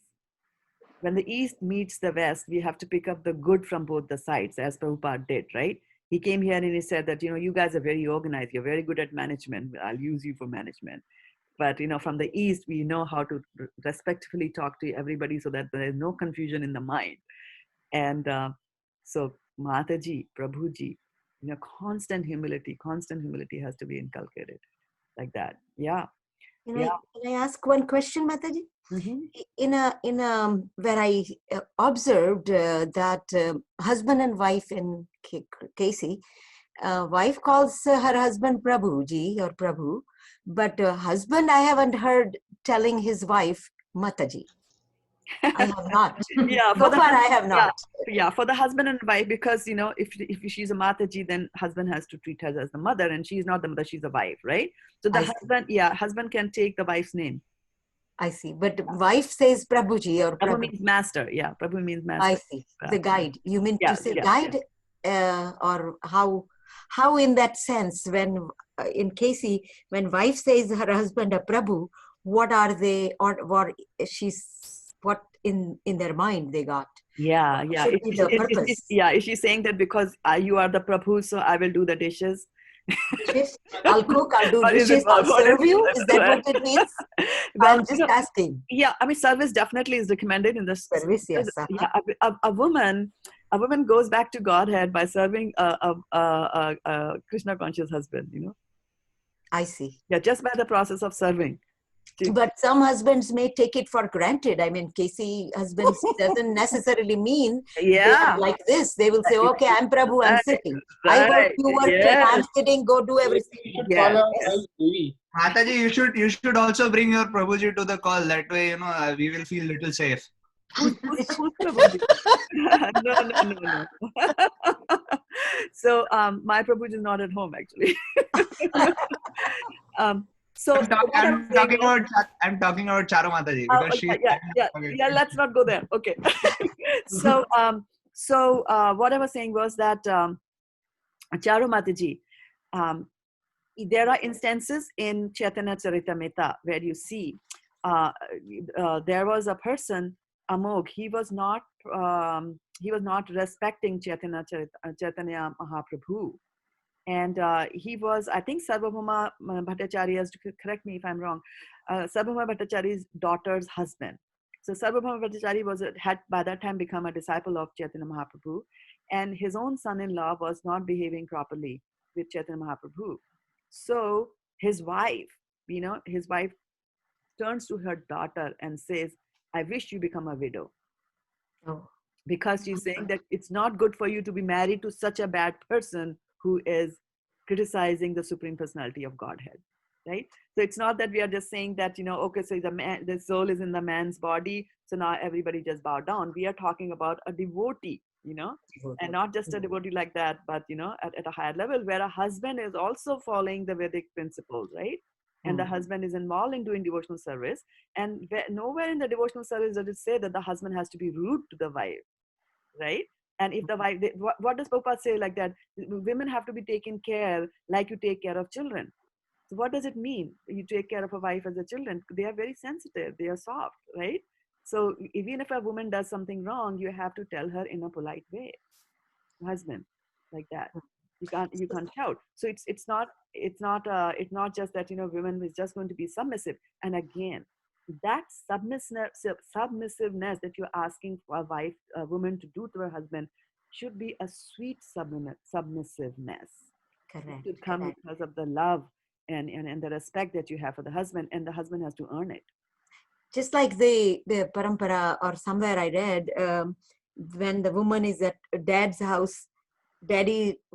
When the East meets the West, we have to pick up the good from both the sides, as Prabhupada did, right? He came here and he said that, you know, you guys are very organized, you're very good at management, I'll use you for management. But, you know, from the East, we know how to respectfully talk to everybody so that there is no confusion in the mind. And so Mataji, Prabhuji, you know, constant humility has to be inculcated like that. Yeah. Can I ask one question, Mataji? Where I observed that husband and wife in Casey, wife calls her husband Prabhuji or Prabhu, but husband, I haven't heard telling his wife Mataji. I have not. Yeah, so far I have not. Yeah, for the husband and wife, because, you know, if she's a Mataji, then husband has to treat her as the mother, and she's not the mother, she's a wife, right? So the husband can take the wife's name. I see, but wife says Prabhuji or Prabhu means master. Yeah, Prabhu means master. I see. The guide. You mean to say guide, or how in that sense, when in Casey, when wife says her husband a Prabhu, what are they, or what in their mind they got? Yeah. Should be the purpose. Is she saying that because you are the Prabhu, so I will do the dishes? Dishes? I'll cook, I'll do dishes, I'll serve you? Is that what it means? Well, I'm just asking. Yeah, I mean, service definitely is recommended in the service. Yes. Yeah, a woman goes back to Godhead by serving a Krishna conscious husband. You know. I see. Yeah, just by the process of serving. But some husbands may take it for granted. I mean, Casey husbands doesn't necessarily mean they are like this. They will say, okay, I'm Prabhu, I'm sitting. I work, you work, and I'm sitting, go do everything. Mataji, you should also bring your Prabhuji to the call. That way, you know, we will feel little safe. Who's Prabhuji? No. So my Prabhuji is not at home, actually. So I'm talking about Charu Mataji, because she. Yeah. Let's not go there. Okay. So what I was saying was that Charu Mataji, there are instances in Chaitanya Charitamrita where you see there was a person, Amog. He was not respecting Chaitanya Mahaprabhu. And he was, I think, Sarvabhauma Bhattacharya's, correct me if I'm wrong, Sarvabhauma Bhattacharya's daughter's husband. So Sarvabhauma Bhattacharya had by that time become a disciple of Chaitanya Mahaprabhu, and his own son-in-law was not behaving properly with Chaitanya Mahaprabhu. So his wife turns to her daughter and says, I wish you become a widow. Oh. Because she's saying that it's not good for you to be married to such a bad person who is criticizing the Supreme Personality of Godhead, right? So it's not that we are just saying that, okay, so the soul is in the man's body, so now everybody just bow down. We are talking about a devotee, and not just a devotee like that, but, at a higher level where a husband is also following the Vedic principles, right? and the husband is involved in doing devotional service, and nowhere in the devotional service does it say that the husband has to be rude to the wife, right? And if the wife, what does Prabhupada say like that? Women have to be taken care like you take care of children. So what does it mean? You take care of a wife as a children. They are very sensitive. They are soft, right? So even if a woman does something wrong, you have to tell her in a polite way. Husband, like that. You can't shout. So it's not just that women is just going to be submissive. And again, that submissiveness that you're asking for a woman to do to her husband should be a sweet submissiveness. Correct. It should come because of the love and the respect that you have for the husband, and the husband has to earn it. Just like the parampara, or somewhere I read, when the woman is at dad's house,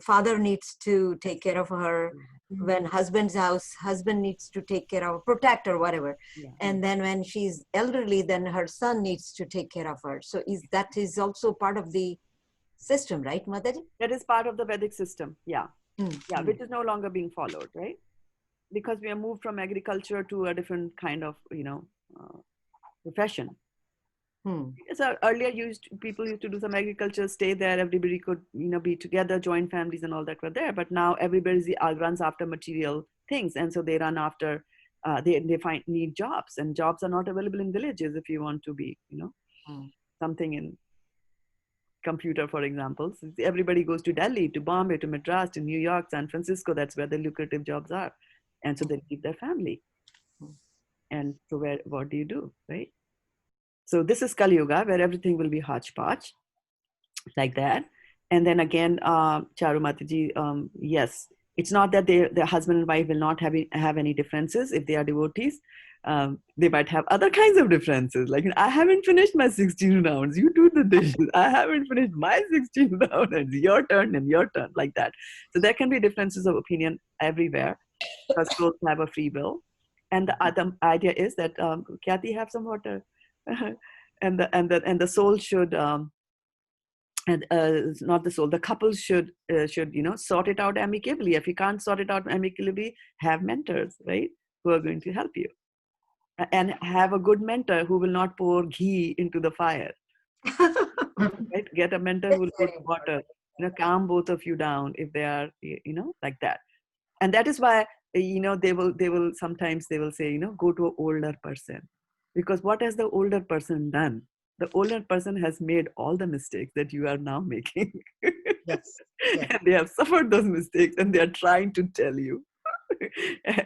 father needs to take care of her. When husband's house, husband needs to take care of, protect her, whatever. And then when she's elderly, then her son needs to take care of her. So that is also part of the system, right, Mataji? That is part of the Vedic system, which is no longer being followed, right? Because we have moved from agriculture to a different kind of profession. So earlier people used to do some agriculture, stay there, everybody could be together, joint families and all that were there. But now everybody runs after material things, and so they run after they need jobs, and jobs are not available in villages. If you want to be something in computer, for example, so everybody goes to Delhi, to Bombay, to Madras, to New York, San Francisco. That's where the lucrative jobs are, and so they leave their family. And so what do you do, right? So this is Kali Yuga, where everything will be hodgepodge, like that. And then again, Charu Mataji, yes, it's not that the husband and wife will not have any differences if they are devotees. They might have other kinds of differences. Like, I haven't finished my 16 rounds. You do the dishes. I haven't finished my 16 rounds. It's your turn and your turn, like that. So there can be differences of opinion everywhere, because souls have a free will. And the other idea is that, Kathy, have some water. and the soul should not the soul, the couple should sort it out amicably. If you can't sort it out amicably, have mentors, right, who are going to help you, and have a good mentor who will not pour ghee into the fire. Right? Get a mentor who will put water, calm both of you down if they are like that. And that is why they will sometimes say go to an older person. Because what has the older person done? The older person has made all the mistakes that you are now making. Yes. And they have suffered those mistakes, and they are trying to tell you.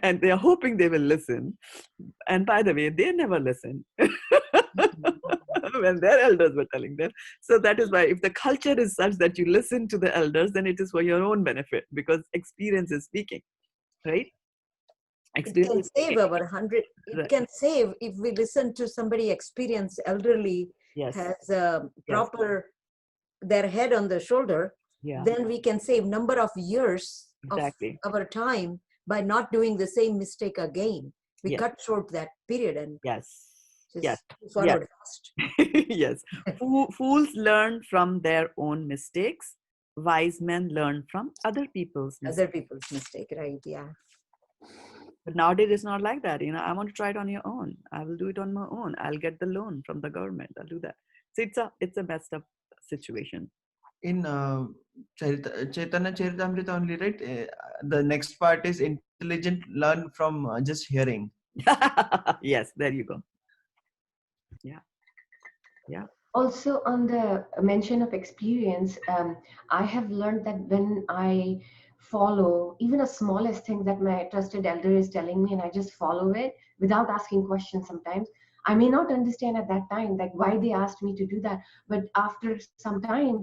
And they are hoping they will listen. And by the way, they never listen when their elders were telling them. So that is why, if the culture is such that you listen to the elders, then it is for your own benefit, because experience is speaking, right? It can save our 100. It can save if we listen to somebody experienced, elderly, has a proper their head on the shoulder. Then we can save number of years of our time by not doing the same mistake again. We cut short that period and forward fast. Yes. Fools learn from their own mistakes. Wise men learn from other people's mistakes. Other people's mistake, right? Yeah. But nowadays it's not like that. I want to try it on your own. I will do it on my own. I'll get the loan from the government. I'll do that. So it's a messed up situation. In Chaitanya Charitamrita only, right? The next part is intelligent learn from just hearing. Yes, there you go. Yeah. Also, on the mention of experience, I have learned that when I follow even the smallest thing that my trusted elder is telling me, and I just follow it without asking questions, sometimes I may not understand at that time like why they asked me to do that, but after some time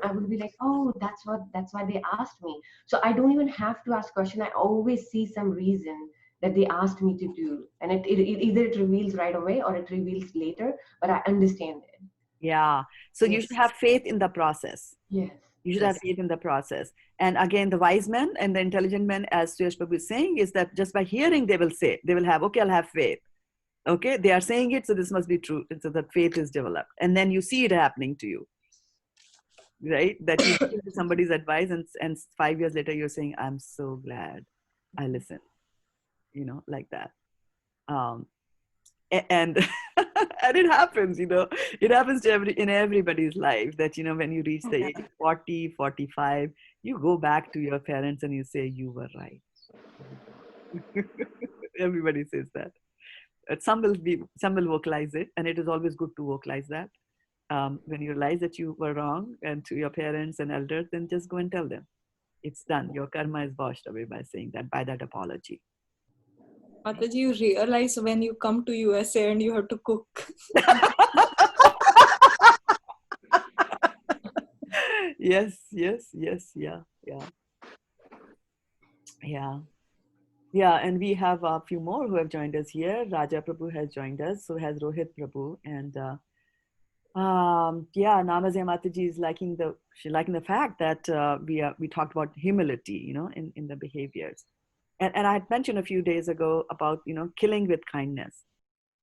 I will be like, oh, that's why they asked me. So I don't even have to ask question. I always see some reason that they asked me to do, and it either it reveals right away or it reveals later, but I understand it. Yeah. So you should have faith in the process. Yes. You should have faith in the process. And again, the wise men and the intelligent men, as Suyash Prabhu is saying, is that just by hearing, they will have, okay, I'll have faith. Okay, they are saying it, so this must be true. And so that faith is developed. And then you see it happening to you. Right? That you listen to somebody's advice, and 5 years later you're saying, I'm so glad I listened. like that. And and it happens, it happens to in everybody's life that, when you reach the age 40, 45, you go back to your parents and you say, you were right. Everybody says that. Some will vocalize it, and it is always good to vocalize that. When you realize that you were wrong, and to your parents and elders, then just go and tell them. It's done. Your karma is washed away by saying that, by that apology. Mataji, you realize when you come to USA and you have to cook. Yes, yeah. And we have a few more who have joined us here. Raja Prabhu has joined us, so has Rohit Prabhu, and Namaste Mataji is liking the fact that we talked about humility, in the behaviors, and I had mentioned a few days ago about killing with kindness.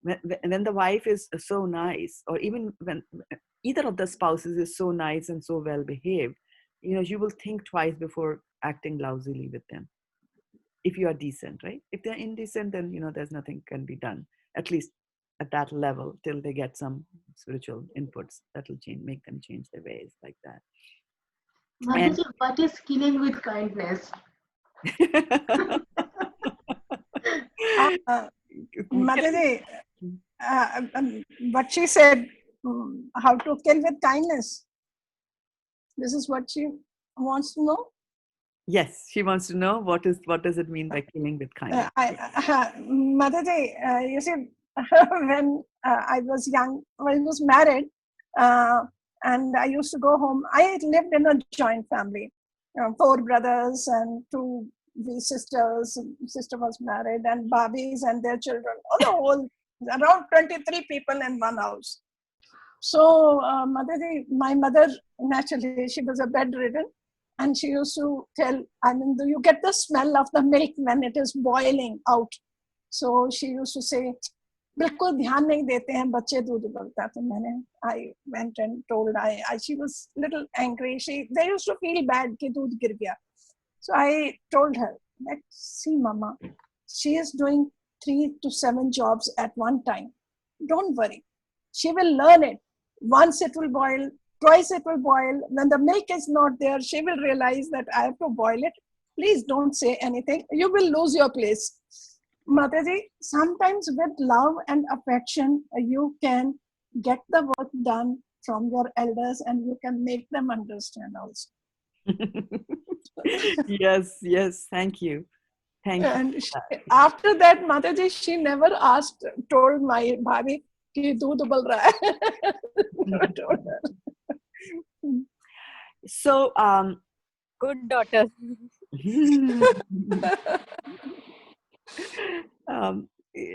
When the wife is so nice, or even when either of the spouses is so nice and so well behaved, you will think twice before acting lousily with them. If you are decent, right? If they're indecent, then there's nothing can be done, at least at that level, till they get some spiritual inputs that will make them change their ways, like that. Mataji, what is killing with kindness? Mataji, what she said, how to kill with kindness. This is what she wants to know. Yes, she wants to know what does it mean by killing with kindness. Mataji, you see, when I was young, when I was married, and I used to go home. I lived in a joint family, 4 brothers and 2 sisters. Sister was married, and Babis and their children. On the whole, around 23 people in one house. So, my mother, naturally, she was a bedridden, and she used to tell, do you get the smell of the milk when it is boiling out? So she used to say, बिल्कुल ध्यान नहीं देते हैं बच्चे दूध उबलता. तो मैंने I went and told, she was little angry. They used to feel bad कि दूध गिर गया. So I told her, let's see, Mama, she is doing 3 to 7 jobs at one time. Don't worry, she will learn it. Once it will boil, twice it will boil. When the milk is not there, she will realize that I have to boil it. Please don't say anything. You will lose your place. Mataji, sometimes with love and affection, you can get the work done from your elders, and you can make them understand also. Yes. Thank you. And after that, Mataji, she never told my bhabi कि दूध उबल रहा है. So, good daughter.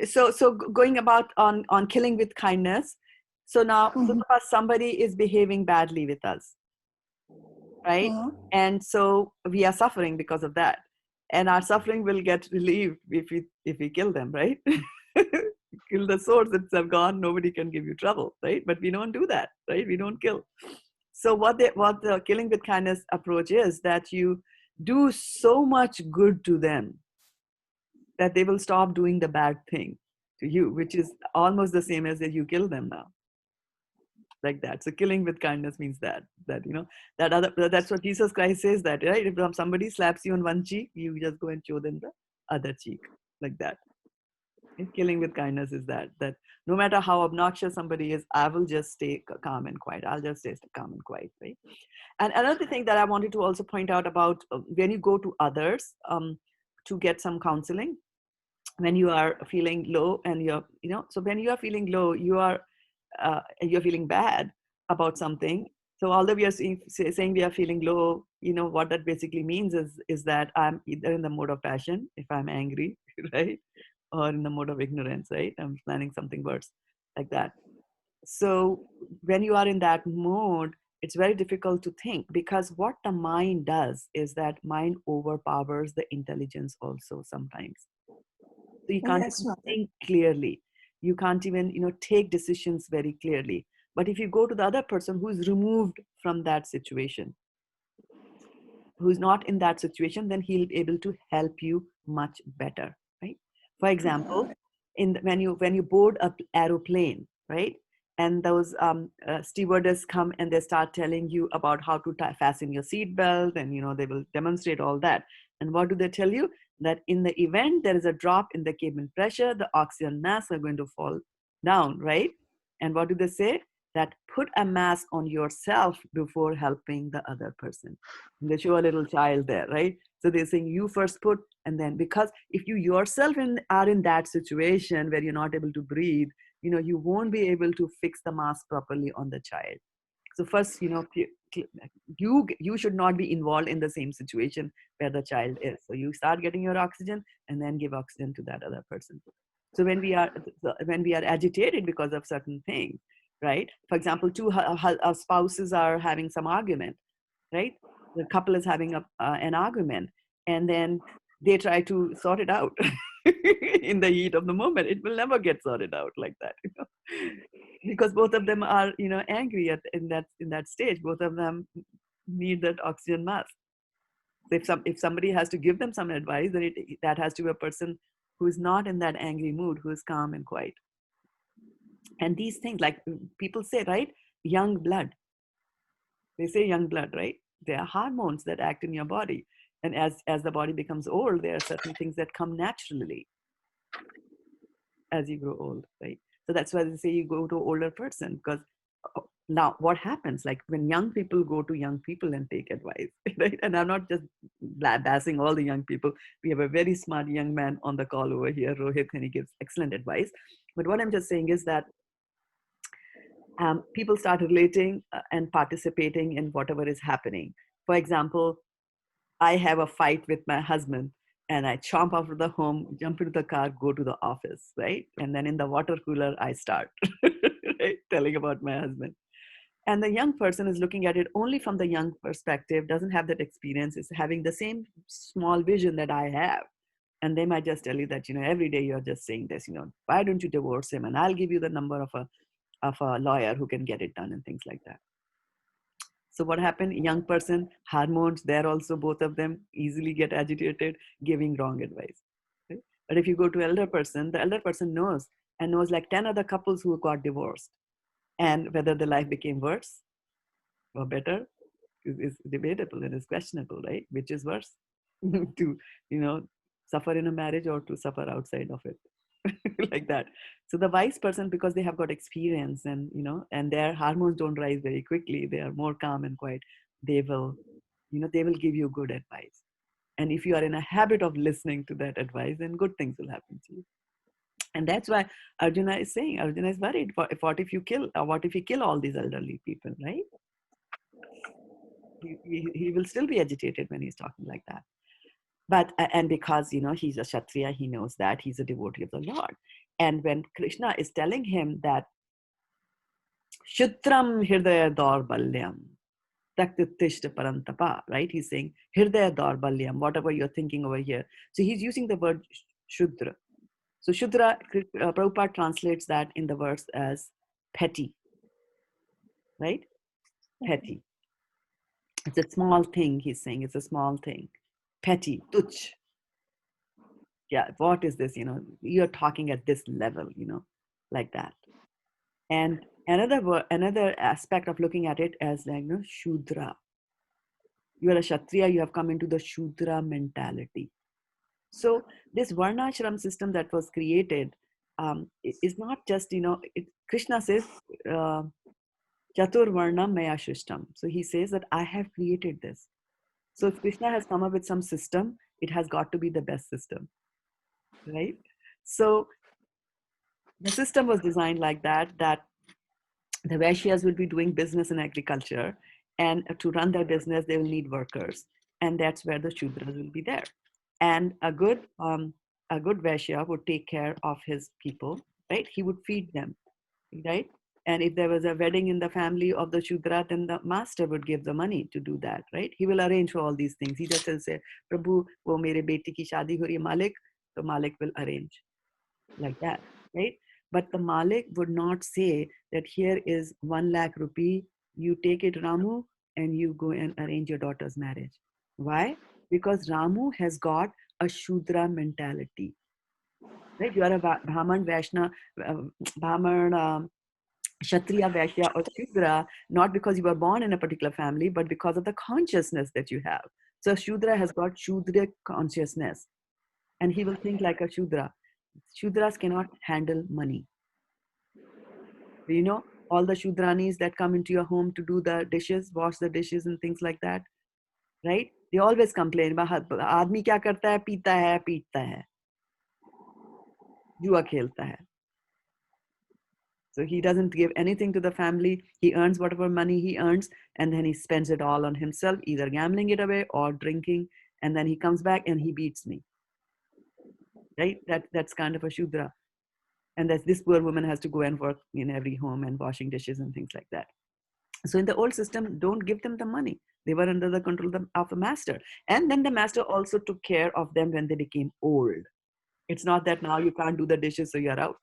So going about on killing with kindness. So now, suppose somebody is behaving badly with us, right? And so we are suffering because of that, and our suffering will get relieved if we kill them, right? Kill the swords that have gone, nobody can give you trouble, right? But we don't do that, right? We don't kill. So what the killing with kindness approach is that you do so much good to them that they will stop doing the bad thing to you, which is almost the same as that you kill them now. Like that. So killing with kindness means that that's what Jesus Christ says, that, right? If somebody slaps you on one cheek, you just go and show them the other cheek, like that. And killing with kindness is that no matter how obnoxious somebody is, I will just stay calm and quiet. I'll just stay calm and quiet, right? And another thing that I wanted to also point out about when you go to others to get some counseling, when you are feeling low, and so when you are feeling low, you're feeling bad about something. So although we are saying we are feeling low, what that basically means is that I'm either in the mode of passion, if I'm angry, right? Or in the mode of ignorance, right? I'm planning something worse, like that. So when you are in that mode, it's very difficult to think, because what the mind does is that mind overpowers the intelligence also sometimes. So you can't think clearly. You can't even, take decisions very clearly. But if you go to the other person who is removed from that situation, who's not in that situation, then he'll be able to help you much better, right? For example, when you board a aeroplane, right? And those stewardess come and they start telling you about how to fasten your seat belt, and they will demonstrate all that. And what do they tell you? That in the event there is a drop in the cabin pressure, the oxygen masks are going to fall down, right? And what do they say? That put a mask on yourself before helping the other person. And they show a little child there, right? So they're saying you first put, and then, because if you yourself are in that situation where you're not able to breathe, you won't be able to fix the mask properly on the child. So first, you should not be involved in the same situation where the child is. So you start getting your oxygen and then give oxygen to that other person. So when we are agitated because of certain things, right? For example, two spouses are having some argument, right? The couple is having an argument, and then they try to sort it out in the heat of the moment. It will never get sorted out like that, because both of them are, angry in that stage. Both of them need that oxygen mask. So if somebody has to give them some advice, then that has to be a person who is not in that angry mood, who is calm and quiet. And these things, like people say, right? Young blood. They say young blood, right? There are hormones that act in your body. And as the body becomes old, there are certain things that come naturally as you grow old, right? So that's why they say you go to an older person, because now what happens, like when young people go to young people and take advice, right? And I'm not just bassing all the young people. We have a very smart young man on the call over here, Rohit, and he gives excellent advice. But what I'm just saying is that people start relating and participating in whatever is happening. For example, I have a fight with my husband, and I chomp out of the home, jump into the car, go to the office, right? And then in the water cooler, I start right? Telling about my husband. And the young person is looking at it only from the young perspective, doesn't have that experience, is having the same small vision that I have. And they might just tell you that, every day you're just saying this, why don't you divorce him? And I'll give you the number of a lawyer who can get it done, and things like that. So what happened? Young person, hormones, there also both of them easily get agitated, giving wrong advice. Right? But if you go to elder person, the elder person knows like 10 other couples who got divorced. And whether the life became worse or better is debatable and is questionable, right? Which is worse? To, suffer in a marriage or to suffer outside of it. Like that. So the wise person, because they have got experience, and and their hormones don't rise very quickly, they are more calm and quiet, they will give you good advice. And if you are in a habit of listening to that advice, then good things will happen to you. And that's why Arjuna is worried. What if you kill all these elderly people, right? He will still be agitated when he's talking like that. But and because he's a Kshatriya, he knows that he's a devotee of the Lord. And when Krishna is telling him that Shudram Hirdaya Daurbalyam Taktitishta Parantapa, right? He's saying Hirdaya Daurbalyam, whatever you're thinking over here. So he's using the word Shudra. So Shudra, Prabhupada translates that in the verse as petty, right? Petty. It's a small thing, he's saying. It's a small thing. Petty, tuch. Yeah, what is this? You're talking at this level, like that. And another aspect of looking at it as like, Shudra. You are a Kshatriya, you have come into the Shudra mentality. So this Varnashram system that was created is not just, Krishna says, Chatur Varnam Maya Shishtam. So he says that I have created this. So if Krishna has come up with some system, it has got to be the best system, right? So the system was designed like that the Vaishyas will be doing business in agriculture, and to run their business, they will need workers. And that's where the Shudras will be there. And a good Vaishya would take care of his people, right? He would feed them, right? And if there was a wedding in the family of the Shudra, then the master would give the money to do that, right? He will arrange for all these things. He just will say, Prabhu, wo mere beti ki shadi ho rahi hai, Malik, so Malik will arrange like that, right? But the Malik would not say that here is 1 lakh rupee, you take it, Ramu, and you go and arrange your daughter's marriage. Why? Because Ramu has got a Shudra mentality. right? You are a Brahman, Vaishna, Brahman, Kshatriya, Vaishya, or Shudra, not because you were born in a particular family, but because of the consciousness that you have. So Shudra has got Shudra consciousness, and he will think like a Shudra. Shudras cannot handle money. You know, all the Shudranis that come into your home to do the dishes, wash the dishes and things like that, right? They always complain about आदमी क्या करता है, पीता है, पीटता है, जुआ खेलता है. So he doesn't give anything to the family. He earns whatever money he earns, and then he spends it all on himself, either gambling it away or drinking. And then he comes back and he beats me. Right? That's kind of a Shudra. And this poor woman has to go and work in every home and washing dishes and things like that. So in the old system, don't give them the money. They were under the control of the master. And then the master also took care of them when they became old. It's not that now you can't do the dishes, so you're out.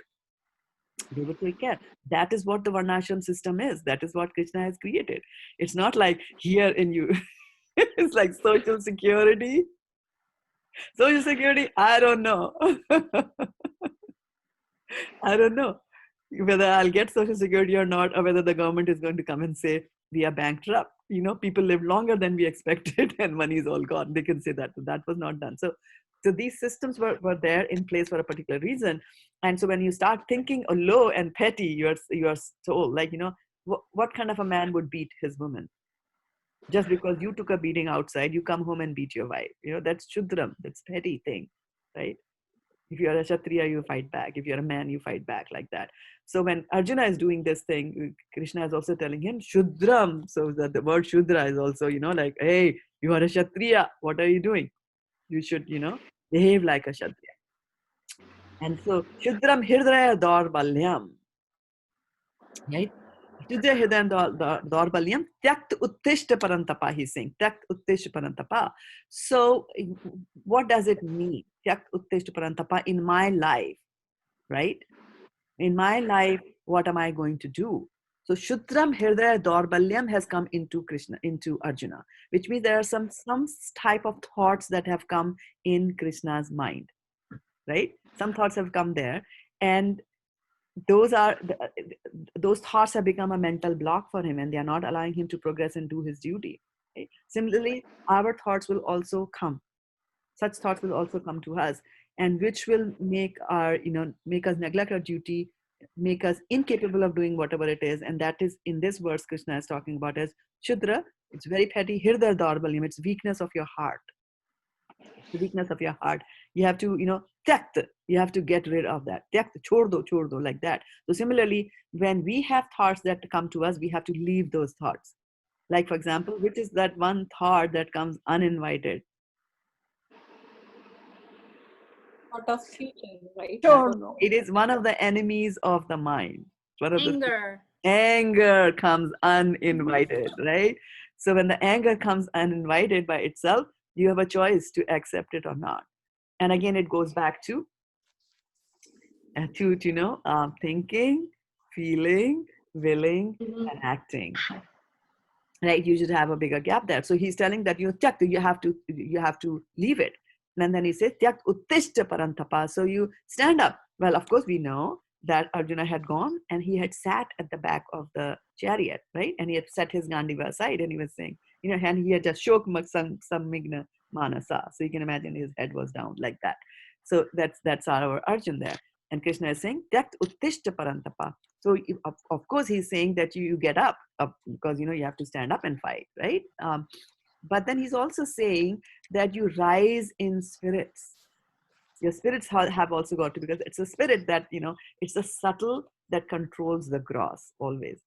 They would take care. That is what the Varnashram system is. That is what Krishna has created. It's not like here in you. It's like social security. Social security, I don't know. I don't know whether I'll get social security or not, or whether the government is going to come and say, we are bankrupt. You know, people live longer than we expected and money is all gone. They can say that. That was not done. So these systems were there in place for a particular reason. And so when you start thinking low and petty, you're told, like, you know, what kind of a man would beat his woman? Just because you took a beating outside, you come home and beat your wife. You know, that's Shudram. That's petty thing, right? If you're a Kshatriya, you fight back. If you're a man, you fight back, like that. So when Arjuna is doing this thing, Krishna is also telling him Shudram. So that the word Shudra is also, you know, like, hey, you are a Kshatriya. What are you doing? You should, you know, behave like a Kshatriya. And so Shudram Hirdaya Dorbalyam. Right? Shudra Hirdaya Dorbalyam Tyakt Uttishta Parantapa, he's saying. Tyakt Uttishta Parantapa. So what does it mean? Tyakt Uttishta Parantapa in my life, right? In my life, what am I going to do? So Shudram Hirdaya Dorbalyam has come into Krishna, into Arjuna, which means there are some type of thoughts that have come in Krishna's mind, right? Some thoughts have come there, and those thoughts have become a mental block for him, and they are not allowing him to progress and do his duty. Okay? Similarly, our thoughts will also come. Such thoughts will also come to us, and which will make make us neglect our duty, make us incapable of doing whatever it is. And that is, in this verse, Krishna is talking about as Shudra. It's very petty. Hirdaya Dorbalyam. It's weakness of your heart. The weakness of your heart. You have to, tyakt. You have to get rid of that. Tyakt, chhod do, like that. So similarly, when we have thoughts that come to us, we have to leave those thoughts. Like, for example, which is that one thought that comes uninvited? Thought of future, right? It is one of the enemies of the mind. Anger. Anger comes uninvited, right? So when the anger comes uninvited by itself, you have a choice to accept it or not. And again, it goes back to thinking, feeling, willing, and acting. Right? You should have a bigger gap there. So he's telling that you have to leave it. And then he says, Tyak uttishta parantapa. So you stand up. Well, of course, we know that Arjuna had gone and he had sat at the back of the chariot, right? And he had set his Gandiva aside and he was saying, and he had just shok samigna manasa. So you can imagine his head was down like that. So that's our Arjun there. And Krishna is saying, Tyak uttishta parantapa. So of course he's saying that you get up because you have to stand up and fight, right? But then he's also saying that you rise in spirits. Your spirits have also got to, because it's a spirit that it's a subtle that controls the gross always,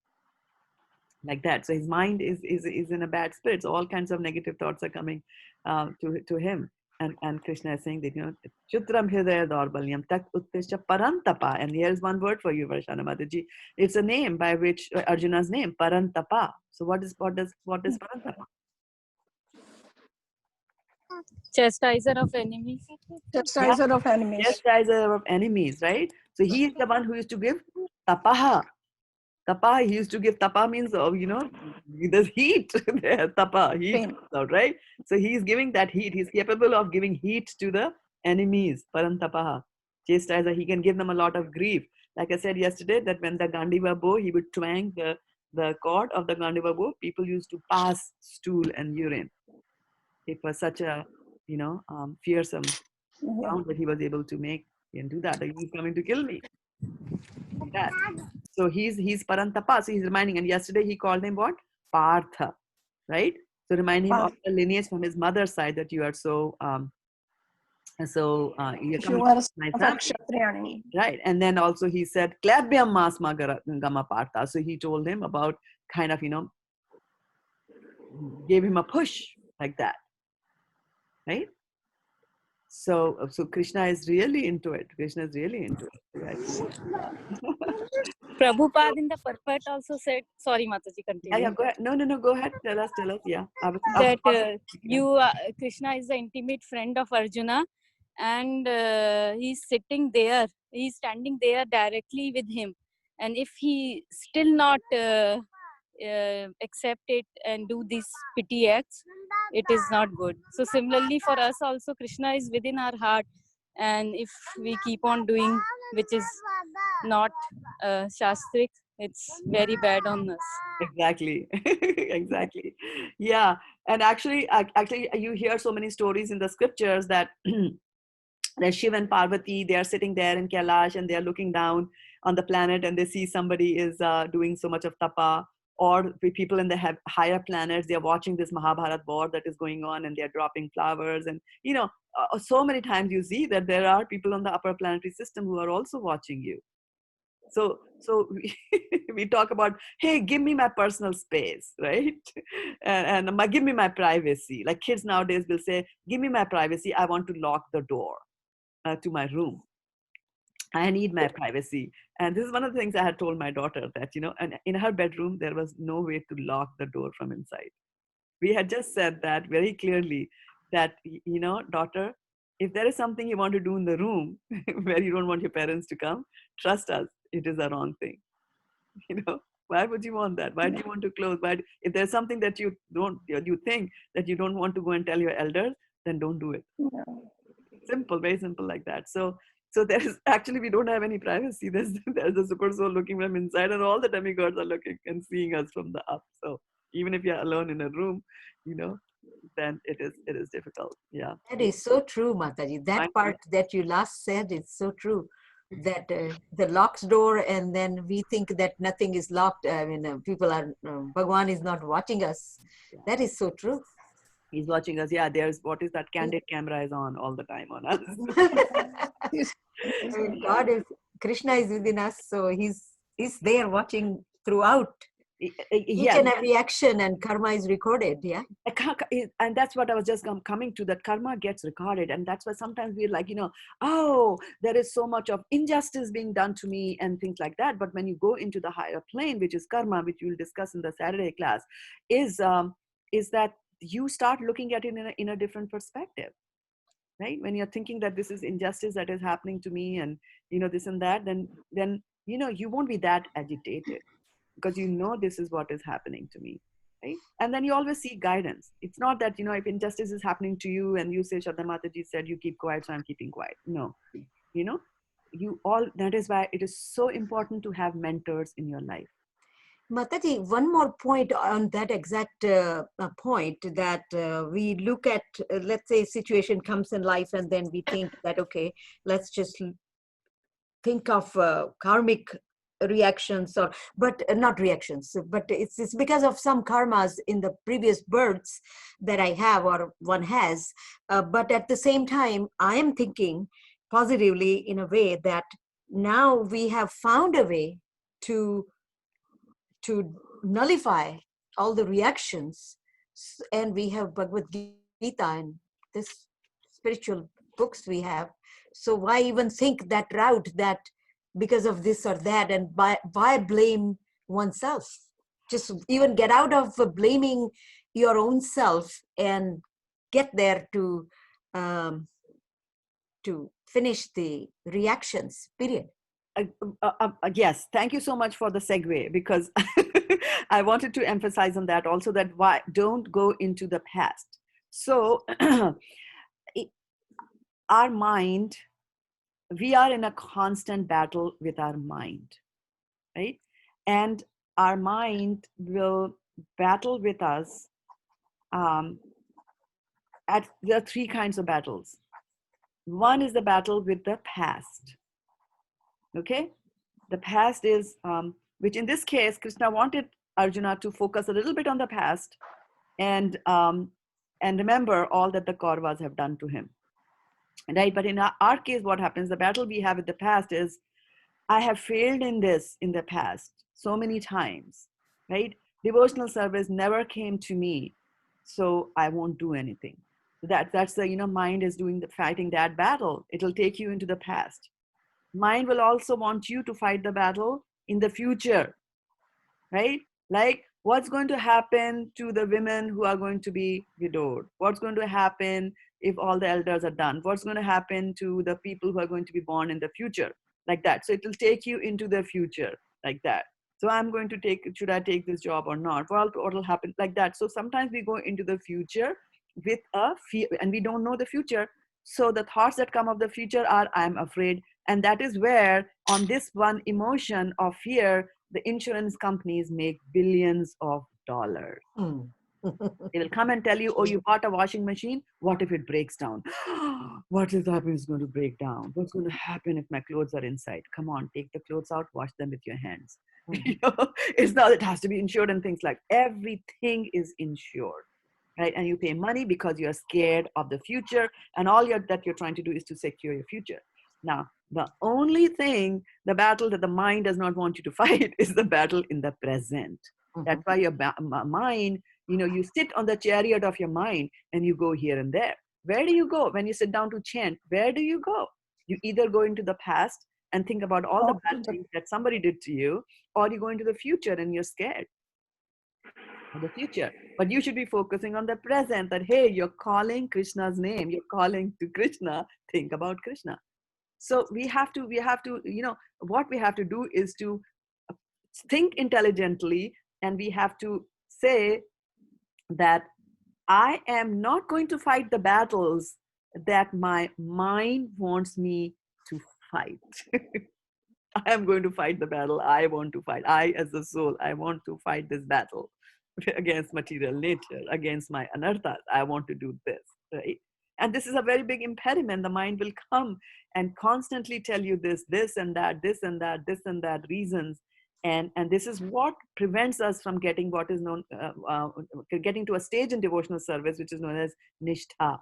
like that. So his mind is in a bad spirit. So all kinds of negative thoughts are coming to him. And Krishna is saying that, Chutram Hridaya Dorbalyam Tak Uttishta Parantapa. And here's one word for you, Varshana Mataji. It's a name by which Arjuna's name, Parantapa. So what is Parantapa? Chastiser of enemies. Chastiser of enemies. Chastiser of enemies, right? So he is the one who used to give tapaha. Tapa, he used to give tapa means, there's heat there, tapa, heat comes out, right? So he's giving that heat. He's capable of giving heat to the enemies, parantapaha. chastiser. He can give them a lot of grief. Like I said yesterday, that when the Gandiva bow, he would twang the cord of the Gandiva bow, people used to pass stool and urine. It was such a, fearsome sound that he was able to make and do that. Like, he's coming to kill me. Like that. So he's Parantapa. So he's reminding, and yesterday he called him what? Partha, right? So remind him of the lineage from his mother's side, that you are so you're coming from my family. Right. And then also he said, Klabhyam Masma Gama Partha. So he told him about kind of, gave him a push like that. Right? So Krishna is really into it. Krishna is really into it. Right? Prabhupada in the purport also said, sorry Mataji, continue. Yeah, go ahead. No, go ahead. Tell us. Yeah. That Krishna is the intimate friend of Arjuna, and he's sitting there, he's standing there directly with him. And if he still not accept it and do these pity acts, it is not good. So similarly for us also, Krishna is within our heart, and if we keep on doing which is not shastric, it's very bad on us. Exactly. Exactly. Yeah. And actually you hear so many stories in the scriptures that that Shiva and Parvati, they are sitting there in Kailash and they are looking down on the planet and they see somebody is doing so much of tapa, or people in the higher planets, they are watching this Mahabharat war that is going on and they are dropping flowers. And, so many times you see that there are people on the upper planetary system who are also watching you. So we talk about, hey, give me my personal space, right? And give me my privacy. Like kids nowadays will say, give me my privacy. I want to lock the door to my room. I need my privacy. And this is one of the things I had told my daughter, that, and in her bedroom, there was no way to lock the door from inside. We had just said that very clearly, that, daughter, if there is something you want to do in the room where you don't want your parents to come, trust us, it is a wrong thing. Why would you want that? Why do you want to close? If there's something that you think that you don't want to go and tell your elders, then don't do it. Simple, very simple like that. So there is actually, we don't have any privacy. There's the super soul looking from inside, and all the demigods are looking and seeing us from the up. So even if you're alone in a room, then it is difficult. Yeah. That is so true, Mataji. That part that you last said is so true. That the locked door, and then we think that nothing is locked. I mean, people are, Bhagwan is not watching us. That is so true. He's watching us. Yeah, there's, what is that? Candid camera is on all the time on us. I mean, Krishna is within us, so he's there watching throughout. Each and every action, and karma is recorded. Yeah. And that's what I was just coming to, that karma gets recorded. And that's why sometimes we're like, oh, there is so much of injustice being done to me and things like that. But when you go into the higher plane, which is karma, which we'll discuss in the Saturday class, is that you start looking at it in a different perspective. Right? When you're thinking that this is injustice that is happening to me, and this and that, then you won't be that agitated, because this is what is happening to me, right? And then you always seek guidance. It's not that if injustice is happening to you and you say, Shraddha Mataji said you keep quiet, so I'm keeping quiet. No, that is why it is so important to have mentors in your life. Mataji, one more point on that exact point, that we look at, let's say, a situation comes in life, and then we think that, okay, let's just think of karmic reactions, but not reactions, but it's because of some karmas in the previous births that I have, or one has. But at the same time, I am thinking positively in a way that now we have found a way to nullify all the reactions, and we have Bhagavad Gita and this spiritual books we have. So why even think that route, that because of this or that, and why blame oneself? Just even get out of blaming your own self and get there to finish the reactions, period. Yes, thank you so much for the segue, because I wanted to emphasize on that also, that why don't go into the past. So our mind we are in a constant battle with our mind, right? And our mind will battle with us. There are three kinds of battles. One is the battle with the past. Okay, the past is which in this case Krishna wanted Arjuna to focus a little bit on the past and remember all that the Kauravas have done to him, right? But in our case, what happens, the battle we have with the past is, I have failed in this in the past so many times, right? Devotional service never came to me, so I won't do anything. That's the, mind is fighting that battle. It'll take you into the past. Mind will also want you to fight the battle in the future, right? Like, what's going to happen to the women who are going to be widowed? What's going to happen if all the elders are done? What's going to happen to the people who are going to be born in the future? Like that. So it will take you into the future like that. So I'm going to should I take this job or not? Well, what will happen like that? So sometimes we go into the future with a fear, and we don't know the future. So the thoughts that come of the future are, I'm afraid. And that is where, on this one emotion of fear, the insurance companies make billions of dollars. They will come and tell you, oh, you bought a washing machine. What if it breaks down? What if that is going to break down? What's going to happen if my clothes are inside? Come on, take the clothes out, wash them with your hands. It's not, it has to be insured and things like everything is insured, right? And you pay money because you're scared of the future, and all that you're trying to do is to secure your future. Now, the only thing, the battle that the mind does not want you to fight is the battle in the present. That's why your mind, you sit on the chariot of your mind and you go here and there. Where do you go when you sit down to chant? Where do you go? You either go into the past and think about all the bad things that somebody did to you, or you go into the future and you're scared of the future. But you should be focusing on the present, that, hey, you're calling Krishna's name. You're calling to Krishna. Think about Krishna. So we have to, what we have to do is to think intelligently, and we have to say that I am not going to fight the battles that my mind wants me to fight. I am going to fight the battle I want to fight. I, as the soul, I want to fight this battle against material nature, against my anarthas. I want to do this, right? And this is a very big impediment. The mind will come and constantly tell you this and that, this and that, this and that reasons. And this is what prevents us from getting what is known, getting to a stage in devotional service, which is known as nishtha.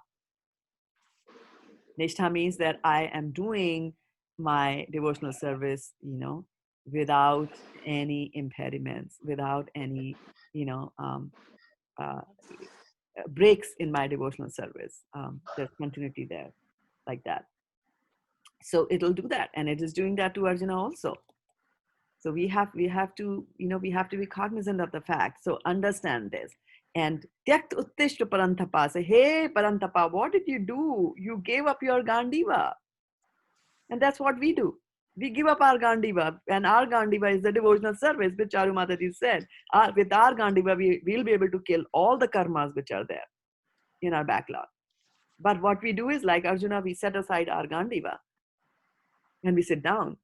Nishtha means that I am doing my devotional service, without any impediments, without any, breaks in my devotional service. There's continuity there, like that. So it'll do that, and it is doing that to Arjuna also. So we have to, we have to be cognizant of the fact. So understand this. And Tyakt Uttishta Parantapa, say, hey Parantapa, what did you do? You gave up your Gandiva. And that's what we do. We give up our Gandiva, and our Gandiva is the devotional service, which Charu Mataji said. With our Gandiva, we'll be able to kill all the karmas which are there in our backlog. But what we do is, like Arjuna, we set aside our Gandiva and we sit down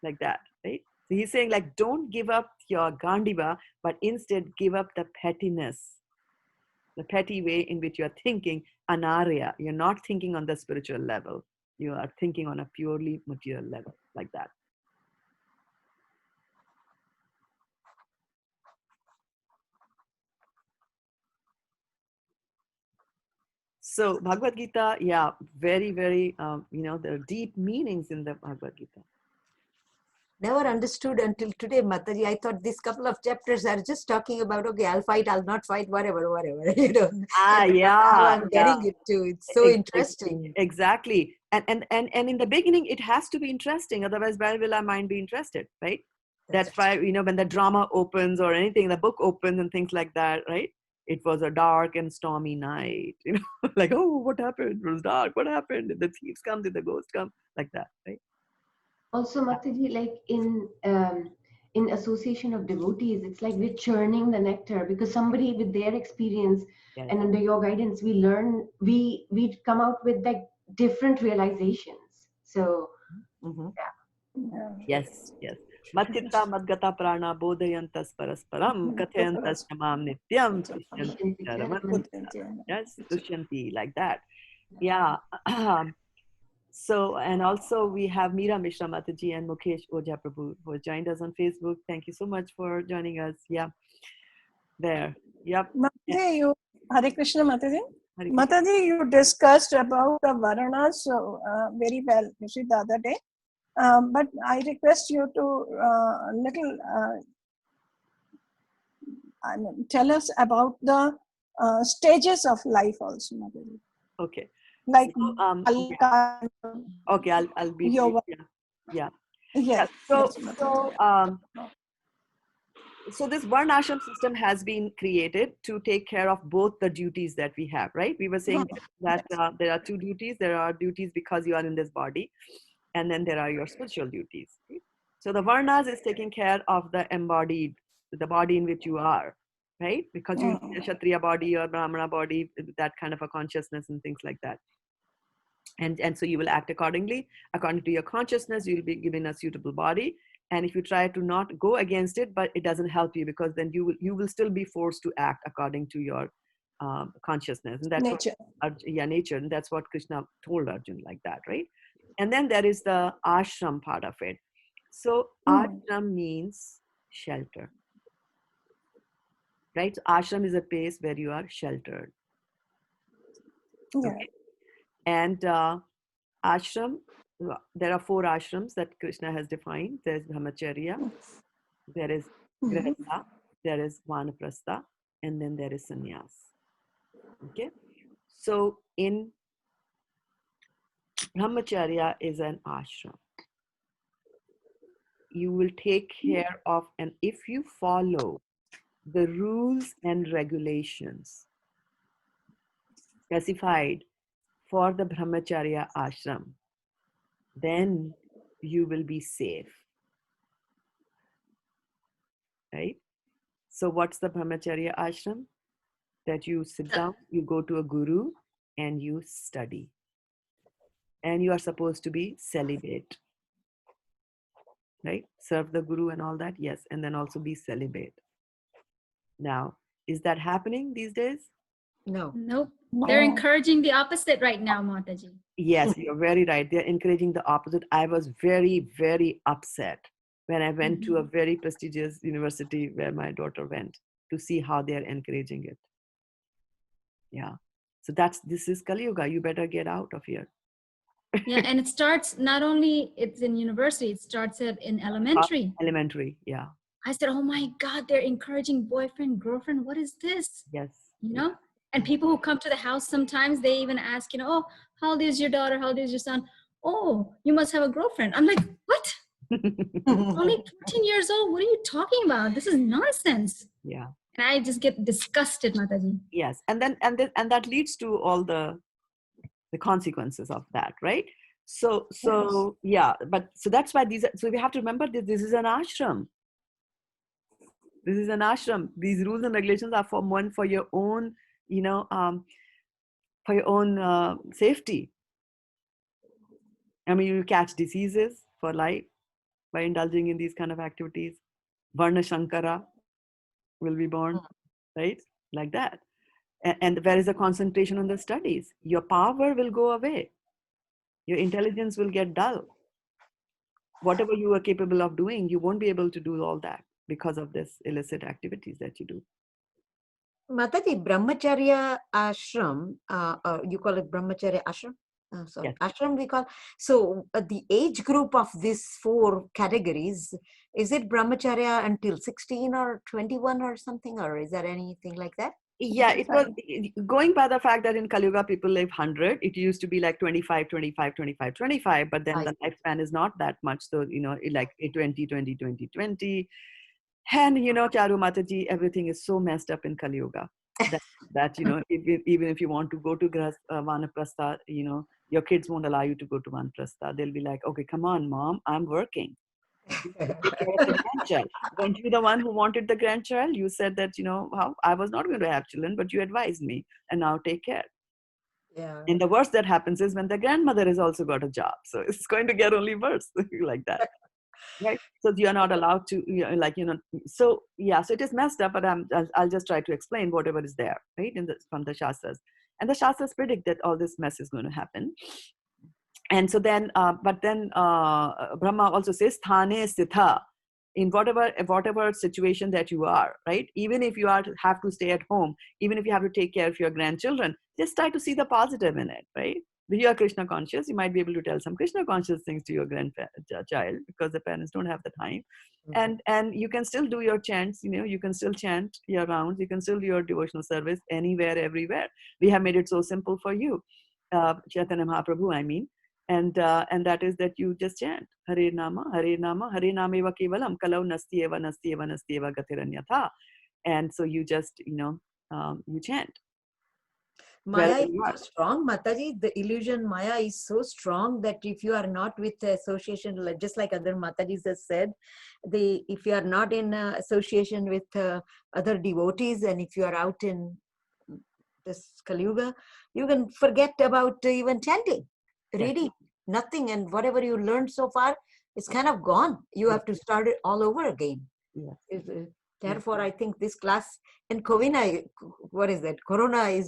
like that, right? So he's saying, like, don't give up your Gandiva, but instead give up the pettiness, the petty way in which you're thinking anarya. You're not thinking on the spiritual level. You are thinking on a purely material level, like that. So Bhagavad Gita, yeah, very, very, there are deep meanings in the Bhagavad Gita. Never understood until today, Mataji. I thought these couple of chapters are just talking about, okay, I'll fight, I'll not fight, whatever. Yeah. Now I'm getting it too. It's so interesting. Exactly. And in the beginning, it has to be interesting. Otherwise, why will our mind be interested, right? That's why, when the drama opens or anything, the book opens and things like that, right? It was a dark and stormy night, like, oh, what happened? It was dark. What happened? Did the thieves come? Did the ghosts come? Like that, right? Also, Mataji, like in association of devotees, it's like we're churning the nectar, because somebody with their experience and under your guidance, we learn, we come out with like different realizations. So Yes, yes. Matchitta madgata prana bodhayantas parasparam kathayantas namam nityam tushyanti charaman. Yes, tushyanti, like that. Yeah. So, and also we have Meera Mishra Mataji and Mukesh Ojha Prabhu who have joined us on Facebook. Thank you so much for joining us. Yeah. There. Yep. Mataji, you, Hare Krishna Mataji. Hare Krishna. Mataji, you discussed about the Varanas so, very well, you see, the other day. But I request you to I mean, tell us about the stages of life also, Mataji. Okay. Like, yeah. Okay, I'll be brief. Yeah. Yes. So this Varna ashram system has been created to take care of both the duties that we have, right? We were saying that there are two duties. There are duties because you are in this body, and then there are your spiritual duties. Right? So the Varnas is taking care of the embodied, the body in which you are, right? Because you need a Kshatriya body or Brahmana body, that kind of a consciousness and things like that. And so you will act accordingly. According to your consciousness, you'll be given a suitable body. And if you try to not go against it, but it doesn't help you, because then you will still be forced to act according to your consciousness. And that's nature. Nature. And that's what Krishna told Arjuna, like that, right? And then there is the ashram part of it. So ashram means shelter, right? So ashram is a place where you are sheltered. Yeah. Okay. And ashram, there are 4 ashrams that Krishna has defined. There is brahmacharya, there is grihastha, there is vanaprastha, and then there is sannyas. Okay, so in brahmacharya is an ashram. You will take care of, and if you follow the rules and regulations specified for the brahmacharya ashram, then you will be safe. Right? So what's the brahmacharya ashram? That you sit down, you go to a guru, and you study. And you are supposed to be celibate. Right? Serve the guru and all that, yes. And then also be celibate. Now, is that happening these days? No. Nope. They're encouraging the opposite right now, Mataji. Yes, you're very right. They're encouraging the opposite. I was very, very upset when I went to a very prestigious university where my daughter went to see how they're encouraging it. Yeah. So this is Kali Yuga. You better get out of here. Yeah, and it starts not only it's in university, it starts in elementary. Elementary, yeah. I said, oh my God, they're encouraging boyfriend, girlfriend. What is this? Yes. You know? And people who come to the house, sometimes they even ask, you know, oh, how old is your daughter? How old is your son? Oh, you must have a girlfriend. I'm like, what? Only 14 years old. What are you talking about? This is nonsense. Yeah. And I just get disgusted, Mataji. Yes. And that leads to all the consequences of that, right? So yeah, but so that's why so we have to remember that this is an ashram. This is an ashram. These rules and regulations are for your own, for your own safety. I mean, you catch diseases for life by indulging in these kind of activities. Varna Shankara will be born, right? Like that. And where is the concentration on the studies? Your power will go away. Your intelligence will get dull. Whatever you are capable of doing, you won't be able to do all that because of this illicit activities that you do. Mataji, brahmacharya ashram, you call it brahmacharya ashram? Sorry, yes. Ashram we call. So the age group of these 4 categories, is it brahmacharya until 16 or 21 or something, or is there anything like that? Yeah, it was going by the fact that in Kali Yuga people live 100. It used to be like 25, 25, 25, 25, but then the lifespan is not that much. So, like 20, 20, 20, 20. And, Charu Mataji, everything is so messed up in Kali Yuga that even if you want to go to Vanaprastha, your kids won't allow you to go to Vanaprastha. They'll be like, okay, come on, mom, I'm working. Take care of the grandchild. Weren't you the one who wanted the grandchild? You said that, how I was not going to have children, but you advised me, and now take care. Yeah. And the worst that happens is when the grandmother has also got a job. So it's going to get only worse like that. Right. So you're not allowed to, so yeah, so it is messed up, but I'll just try to explain whatever is there, right, from the Shastras. And the Shastras predict that all this mess is going to happen. And so then, Brahma also says, Sthane Sitha, in whatever situation that you are, right? Even if you have to stay at home, even if you have to take care of your grandchildren, just try to see the positive in it, right? If you are Krishna conscious, you might be able to tell some Krishna conscious things to your grandchild because the parents don't have the time. And you can still do your chants, you can still chant your rounds, you can still do your devotional service anywhere, everywhere. We have made it so simple for you, Chaitanya Mahaprabhu, I mean. And that is that you just chant Hare Nama, Hare Nama, Hare Nama eva kevalam, kalau nasti eva gatiranyatha. And so you just, you chant. Maya is so strong, Mataji. The illusion Maya is so strong that if you are not with the association, just like other Matajis has said, if you are not in association with other devotees, and if you are out in this Kali-yuga, you can forget about even chanting, reading, nothing. And whatever you learned so far, it's kind of gone. You have to start it all over again. Therefore, I think this class and Corona is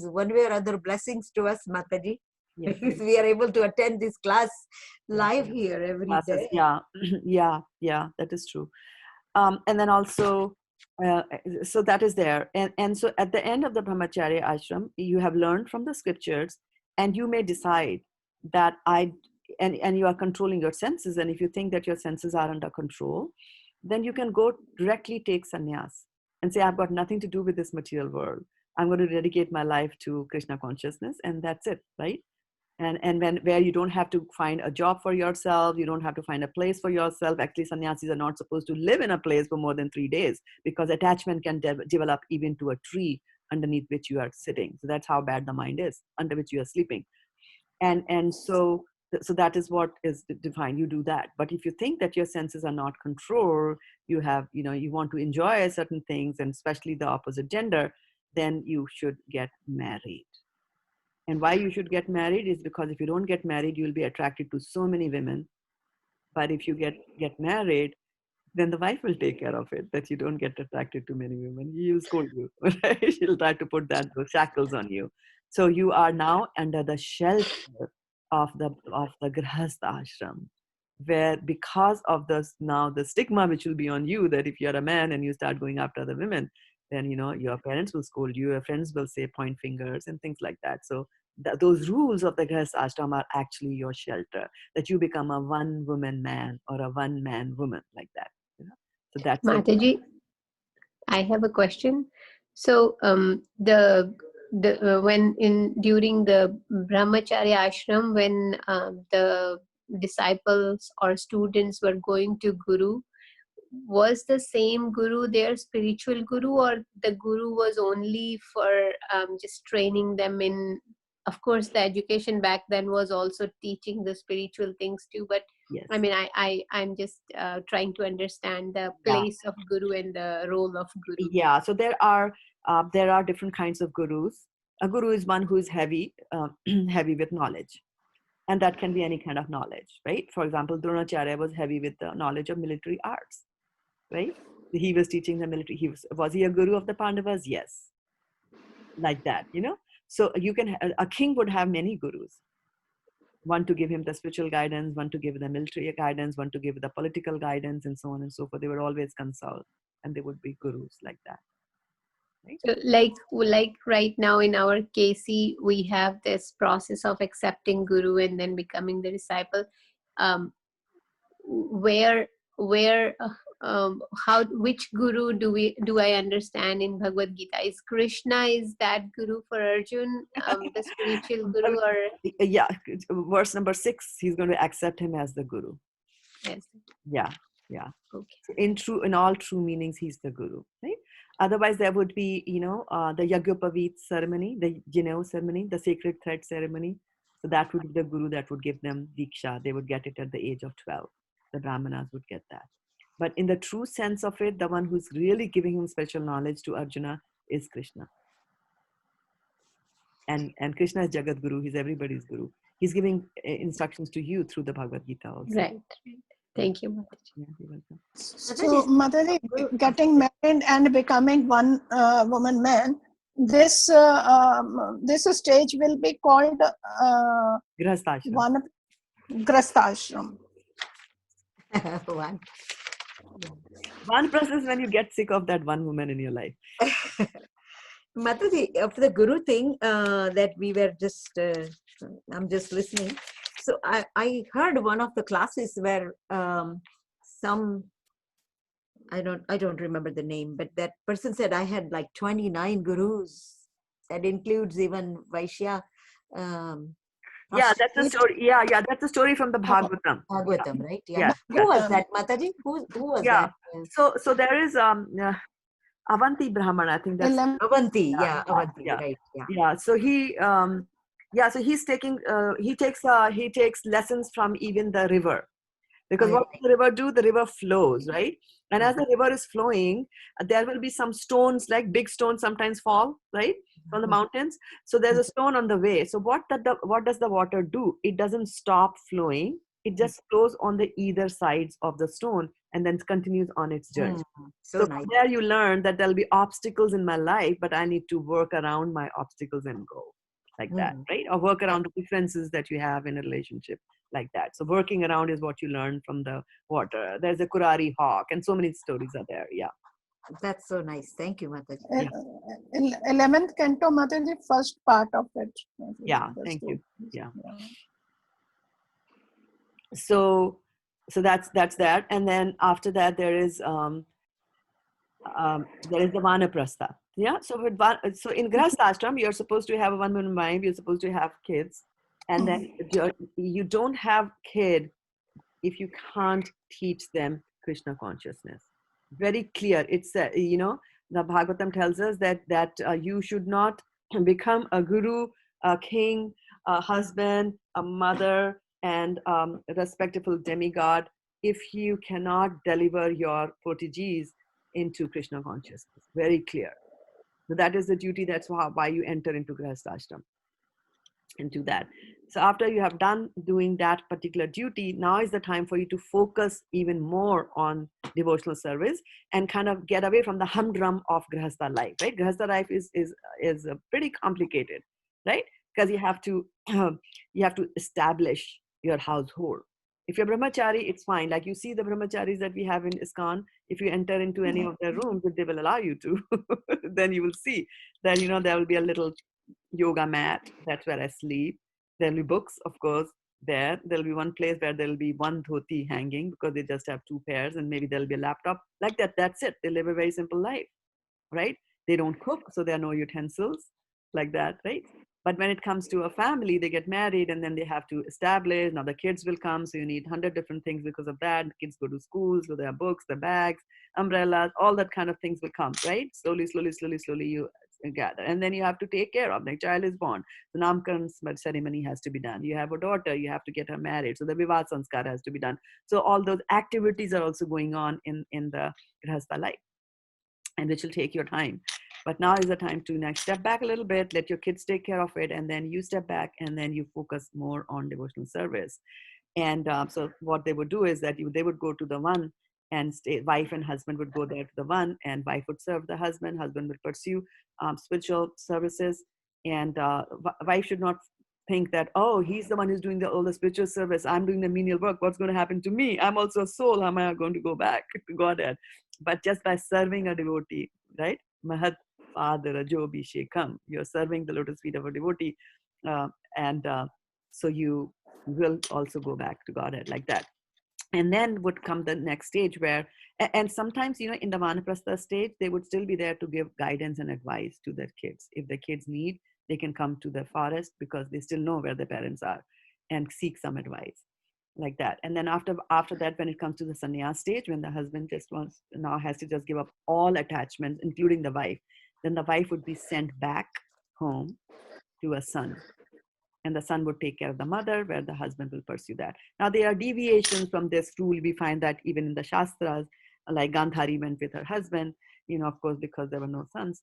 one way or other blessings to us, Mataji. Yes. If we are able to attend this class live here every day. Yeah, that is true. And then also, so that is there. And so at the end of the Brahmacharya ashram, you have learned from the scriptures, and you may decide that and you are controlling your senses. And if you think that your senses are under control, then you can go directly take sannyas and say, I've got nothing to do with this material world. I'm going to dedicate my life to Krishna consciousness, and that's it, right? And where you don't have to find a job for yourself, you don't have to find a place for yourself. Actually, sannyasis are not supposed to live in a place for more than 3 days, because attachment can develop even to a tree underneath which you are sitting. So that's how bad the mind is, under which you are sleeping. And so that is what is defined. You do that. But if you think that your senses are not controlled, you want to enjoy certain things, and especially the opposite gender, then you should get married. And why you should get married is because if you don't get married, you'll be attracted to so many women. But if you get married, then the wife will take care of it, that you don't get attracted to many women. She'll scold you, right? She'll try to put those shackles on you. So you are now under the shelter of the Grahastha ashram, where because of the stigma which will be on you, that if you're a man and you start going after other women, then your parents will scold you, your friends will say point fingers and things like that. So those rules of the Grahastha ashram are actually your shelter, that you become a one woman man or a one man woman, like that. So that's Mataji, I have a question. So during the Brahmacharya ashram, when the disciples or students were going to Guru, was the same Guru their spiritual Guru, or the Guru was only for just training them in? Of course, the education back then was also teaching the spiritual things too, but yes. I mean, I'm just trying to understand the place of Guru and the role of Guru. Yeah, so there are different kinds of gurus. A guru is one who is heavy with knowledge, and that can be any kind of knowledge, right? For example, Dronacharya was heavy with the knowledge of military arts, right? He was teaching the military. Was he a guru of the Pandavas? Yes, like that, So a king would have many gurus. One to give him the spiritual guidance, one to give the military guidance, one to give the political guidance, and so on and so forth. They would always consult, and they would be gurus like that. Right? So like right now in our KC, we have this process of accepting Guru and then becoming the disciple. Which Guru do I understand in Bhagavad Gita? Is Krishna that Guru for Arjun, the spiritual Guru, or? Yeah, verse number 6, he's going to accept him as the Guru. Yes. Yeah. Okay. In all true meanings, he's the Guru, right? Otherwise, there would be, the Yagyopavit ceremony, the ceremony, the sacred thread ceremony. So that would be the Guru that would give them Diksha. They would get it at the age of 12. The Brahmanas would get that. But in the true sense of it, the one who's really giving him special knowledge to Arjuna is Krishna. And Krishna is Jagat Guru. He's everybody's Guru. He's giving instructions to you through the Bhagavad Gita also. Right. Thank you, Mataji. Yeah, you're welcome. So, Mataji, getting married and becoming one woman man, this stage will be called Grihasthashram. Grihasthashram. One process when you get sick of that one woman in your life. Mataji, of the Guru thing that we were just, I'm just listening. So I heard one of the classes where some, I don't remember the name, but that person said I had like 29 gurus. That includes even Vaishya. Yeah, that's a story. Yeah, that's a story from the Bhagavatam. Bhagavatam, right? Yeah. Yeah. Who was that, Mataji? Who was that? So there is Avanti Brahman, I think that's Avanti. Yeah, Avanti. Yeah. Right. Yeah. Yeah. So so he's taking he takes lessons from even the river. Because what does the river do? The river flows, right? And as the river is flowing, there will be some stones, like big stones sometimes fall, right? From the mountains. So there's a stone on the way. So what does the water do? It doesn't stop flowing. It just flows on the either sides of the stone and then continues on its journey. So nice. there you learn that there'll be obstacles in my life, but I need to work around my obstacles and go like that, right? Or work around the differences that you have in a relationship like that. So working around is what you learn from the water. There's a Kurari hawk and so many stories are there. Yeah. That's so nice. Thank you, Mataji. Yeah. 11th canto, Mataji, first part of it. Yeah, thank you. Yeah. So that's that. And then after that, there is the Vanaprastha. Yeah. So in Grihasthashram, you're supposed to have a one woman wife. You're supposed to have kids, and then you don't have kid if you can't teach them Krishna consciousness. Very clear. It's the Bhagavatam tells us that you should not become a guru, a king, a husband, a mother, and a respectful demigod if you cannot deliver your proteges into Krishna consciousness. Very clear. So that is the duty. That's why you enter into Grihasthashram and do that. So after you have done doing that particular duty, now is the time for you to focus even more on devotional service and kind of get away from the humdrum of Grihastha life, right? Grihastha life is pretty complicated, right? Because you have to establish your household. If you're brahmachari, it's fine. Like you see the brahmacharis that we have in ISKCON, if you enter into any of their rooms, if they will allow you to, then you will see that, there will be a little yoga mat. That's where I sleep. There'll be books, of course, there. There'll be one place where there'll be one dhoti hanging because they just have two pairs, and maybe there'll be a laptop. Like that, that's it. They live a very simple life, right? They don't cook, so there are no utensils like that, right? But when it comes to a family, they get married and then they have to establish. Now the kids will come, so you need 100 different things because of that. The kids go to school, so there are books, the bags, umbrellas, all that kind of things will come, right? Slowly you gather. And then you have to take care of. The child is born. The Namkaran ceremony has to be done. You have a daughter, you have to get her married. So the Vivaha Sanskar has to be done. So all those activities are also going on in the Grihastha life, and which will take your time. But now is the time to next step back a little bit, let your kids take care of it, and then you step back and then you focus more on devotional service. And so what they would do is that they would go to the one and stay, wife and husband would go there to the one, and wife would serve the husband would pursue spiritual services, and wife should not think that, oh, he's the one who's doing all the spiritual service, I'm doing the menial work, what's going to happen to me? I'm also a soul, how am I going to go back to Godhead? But just by serving a devotee, right? Mahat Padara Jobhishekam, you're serving the lotus feet of a devotee, so you will also go back to Godhead like that. And then would come the next stage where, and sometimes, in the Vanaprastha stage, they would still be there to give guidance and advice to their kids. If the kids need, they can come to the forest because they still know where their parents are and seek some advice like that. And then after that, when it comes to the sannyas stage, when the husband has to just give up all attachments, including the wife, then the wife would be sent back home to a son. And the son would take care of the mother, where the husband will pursue that. Now, there are deviations from this rule. We find that even in the Shastras, like Gandhari went with her husband, of course, because there were no sons,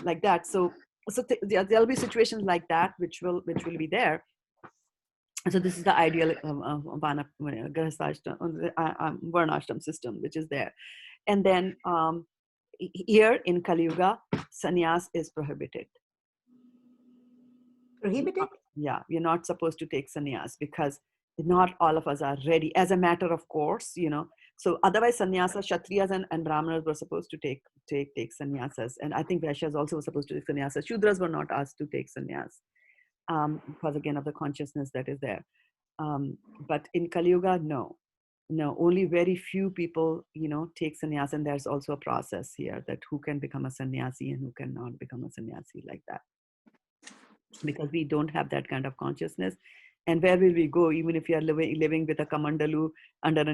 like that. So So there'll be situations like that which will be there. So this is the ideal varnashram system which is there. And then here in Kali Yuga, sannyas is prohibited. Prohibited? Yeah, we're not supposed to take sannyas because not all of us are ready as a matter of course, So otherwise sannyasas, Kshatriyas and Brahmanas were supposed to take sannyasas. And I think Vaishyas also were supposed to take sannyasas. Shudras were not asked to take sannyas because again of the consciousness that is there. But in Kali Yuga, no, only very few people, take sannyas. And there's also a process here that who can become a sannyasi and who cannot become a sannyasi like that. Because we don't have that kind of consciousness. And where will we go? Even if you are living with a kamandalu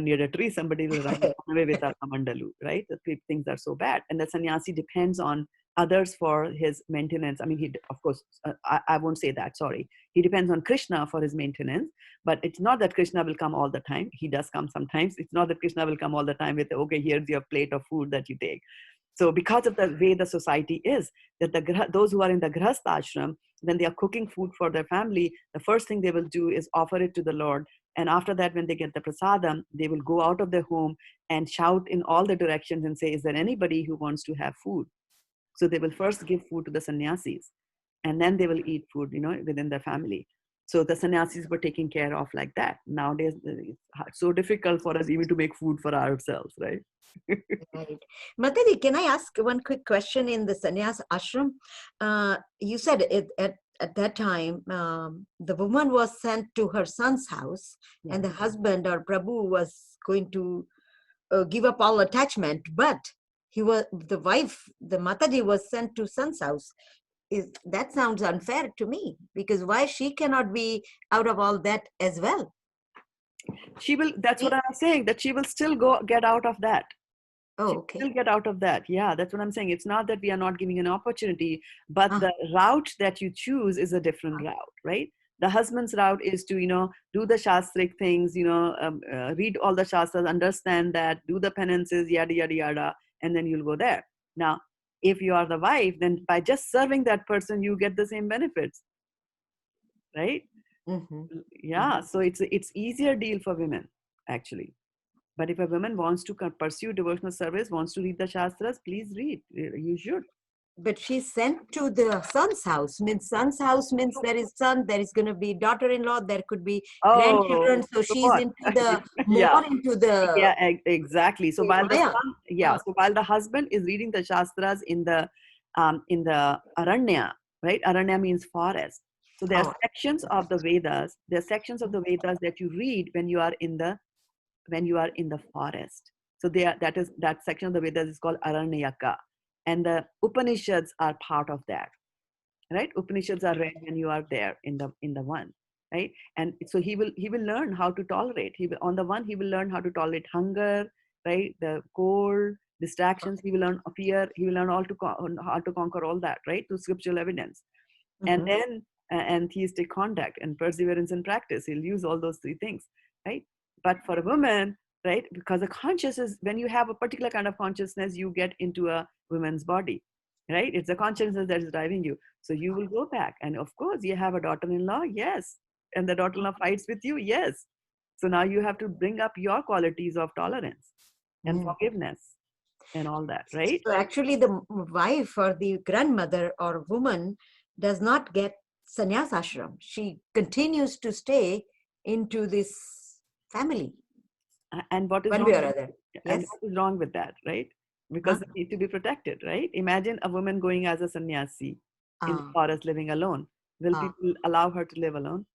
near a tree, somebody will run away with a kamandalu, right? The things are so bad. And the sannyasi depends on others for his maintenance. I mean, he, of course, I won't say that, sorry. He depends on Krishna for his maintenance, but it's not that Krishna will come all the time. He does come sometimes. It's not that Krishna will come all the time with, okay, here's your plate of food that you take. So because of the way the society is, that those who are in the grahastha ashram, when they are cooking food for their family, the first thing they will do is offer it to the Lord. And after that, when they get the prasadam, they will go out of their home and shout in all the directions and say, is there anybody who wants to have food? So they will first give food to the sannyasis, and then they will eat food, within their family. So the sannyasis were taken care of like that. Nowadays, it's so difficult for us even to make food for ourselves, right? Right. Mataji, can I ask one quick question in the sannyas ashram? You said at that time, the woman was sent to her son's house, and the husband or Prabhu was going to give up all attachment, but the wife, the Mataji, was sent to son's house. That sounds unfair to me, because why she cannot be out of all that as well? She will, that's what I'm saying, that she will still get out of that. Oh, okay. Still get out of that. Yeah, that's what I'm saying. It's not that we are not giving an opportunity, but the route that you choose is a different route, right? The husband's route is to, do the shastric things, read all the shastras, understand that, do the penances, yada, yada, yada, and then you'll go there. Now, if you are the wife, then by just serving that person, you get the same benefits, right? Mm-hmm. Yeah, so it's easier deal for women, actually. But if a woman wants to pursue devotional service, wants to read the Shastras, please read. You should. But she's sent to the son's house. Son's house means there is son, there is going to be daughter-in-law, there could be grandchildren. So she's into the, more into the... Yeah, exactly. So while the son, so while the husband is reading the Shastras in the Aranya, right? Aranya means forest. So there are sections of the Vedas. There are sections of the Vedas that you read when you are in the forest. So that section of the Vedas is called Aranyaka, and the Upanishads are part of that, right? Upanishads are read when you are there in the one, right? And so he will learn how to tolerate. He will learn how to tolerate hunger, right? The cold, distractions. He will learn fear. He will learn how to conquer all that, right? Through scriptural evidence, and then and theistic conduct and perseverance in practice. He'll use all those three things, right? But for a woman, right, because the consciousness, when you have a particular kind of consciousness, you get into a woman's body, right? It's the consciousness that is driving you. So you will go back. And of course, you have a daughter-in-law, yes. And the daughter-in-law fights with you, yes. So now you have to bring up your qualities of tolerance and forgiveness and all that, right? So actually the wife or the grandmother or woman does not get sannyas ashram. She continues to stay into this family. And what is one wrong way or other? Yes. Yes. And what is wrong with that, right? Because they need to be protected, right? Imagine a woman going as a sannyasi in the forest living alone. Will people allow her to live alone?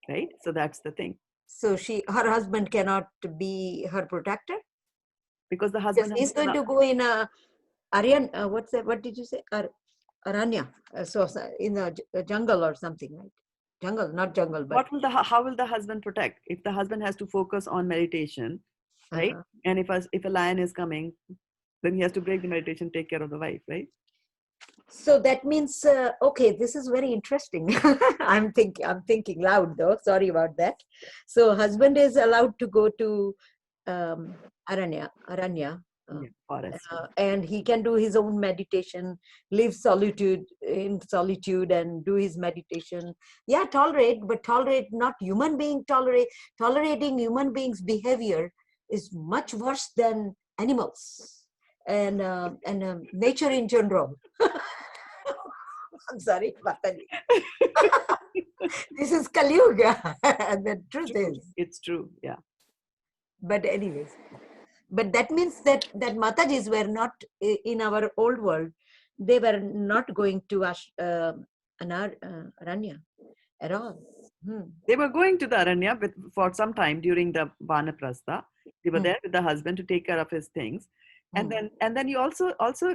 Right? So that's the thing. So her husband cannot be her protector? Because the husband he's going to go in a Aryan, what did you say? Aranya. So in the jungle or something, right? Jungle, not jungle, but how will the husband protect if the husband has to focus on meditation, right? And if a lion is coming, then he has to break the meditation, take care of the wife, right? So that means okay, this is very interesting. I'm thinking loud though, sorry about that. So husband is allowed to go to Aranya Forest. And he can do his own meditation, live in solitude and do his meditation. Yeah, tolerate, but tolerate not human being. Tolerating human beings' behavior is much worse than animals and nature in general. I'm sorry, Mataji. This is Kali Yuga. The truth is. It's true, yeah. But anyways, but that means that Matajis were not in our old world. They were not going to Aranya at all. They were going to the Aranya for some time during the Vanaprastha. They were there with the husband to take care of his things. And then you also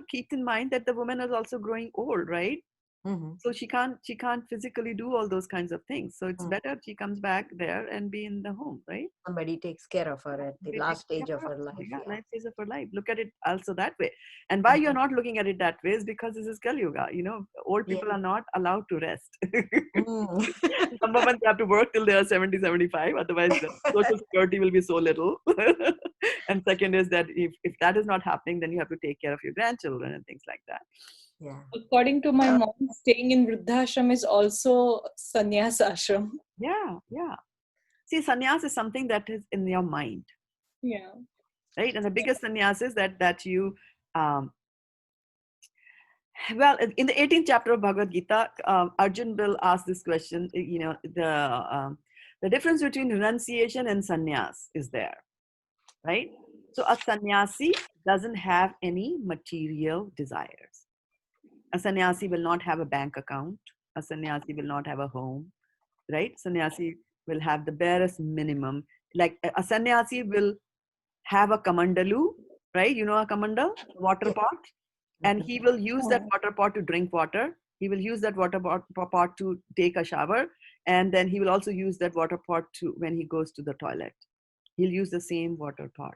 keep in mind that the woman is also growing old, right? So she can't physically do all those kinds of things. So it's better she comes back there and be in the home, right? Somebody takes care of her at the last stage of her life. Yeah, last stage of her life. Look at it also that way. And why you're not looking at it that way is because this is Kali Yuga. Old people are not allowed to rest. Some women have to work till they are 70, 75. Otherwise, the social security will be so little. And second is that if that is not happening, then you have to take care of your grandchildren and things like that. Yeah. According to my mom, staying in Vruddhashram is also sannyas ashram. Yeah. See, sannyas is something that is in your mind. Yeah. Right? And the biggest sannyas is that you, well, in the 18th chapter of Bhagavad Gita, Arjun will ask this question, the difference between renunciation and sannyas is there, right? So a sannyasi doesn't have any material desires. A sannyasi will not have a bank account. A sannyasi will not have a home, right? Sannyasi will have the barest minimum. Like a sannyasi will have a kamandalu, right? You know a kamandal, water pot, and he will use that water pot to drink water. He will use that water pot to take a shower, and then he will also use that water pot when he goes to the toilet. He'll use the same water pot.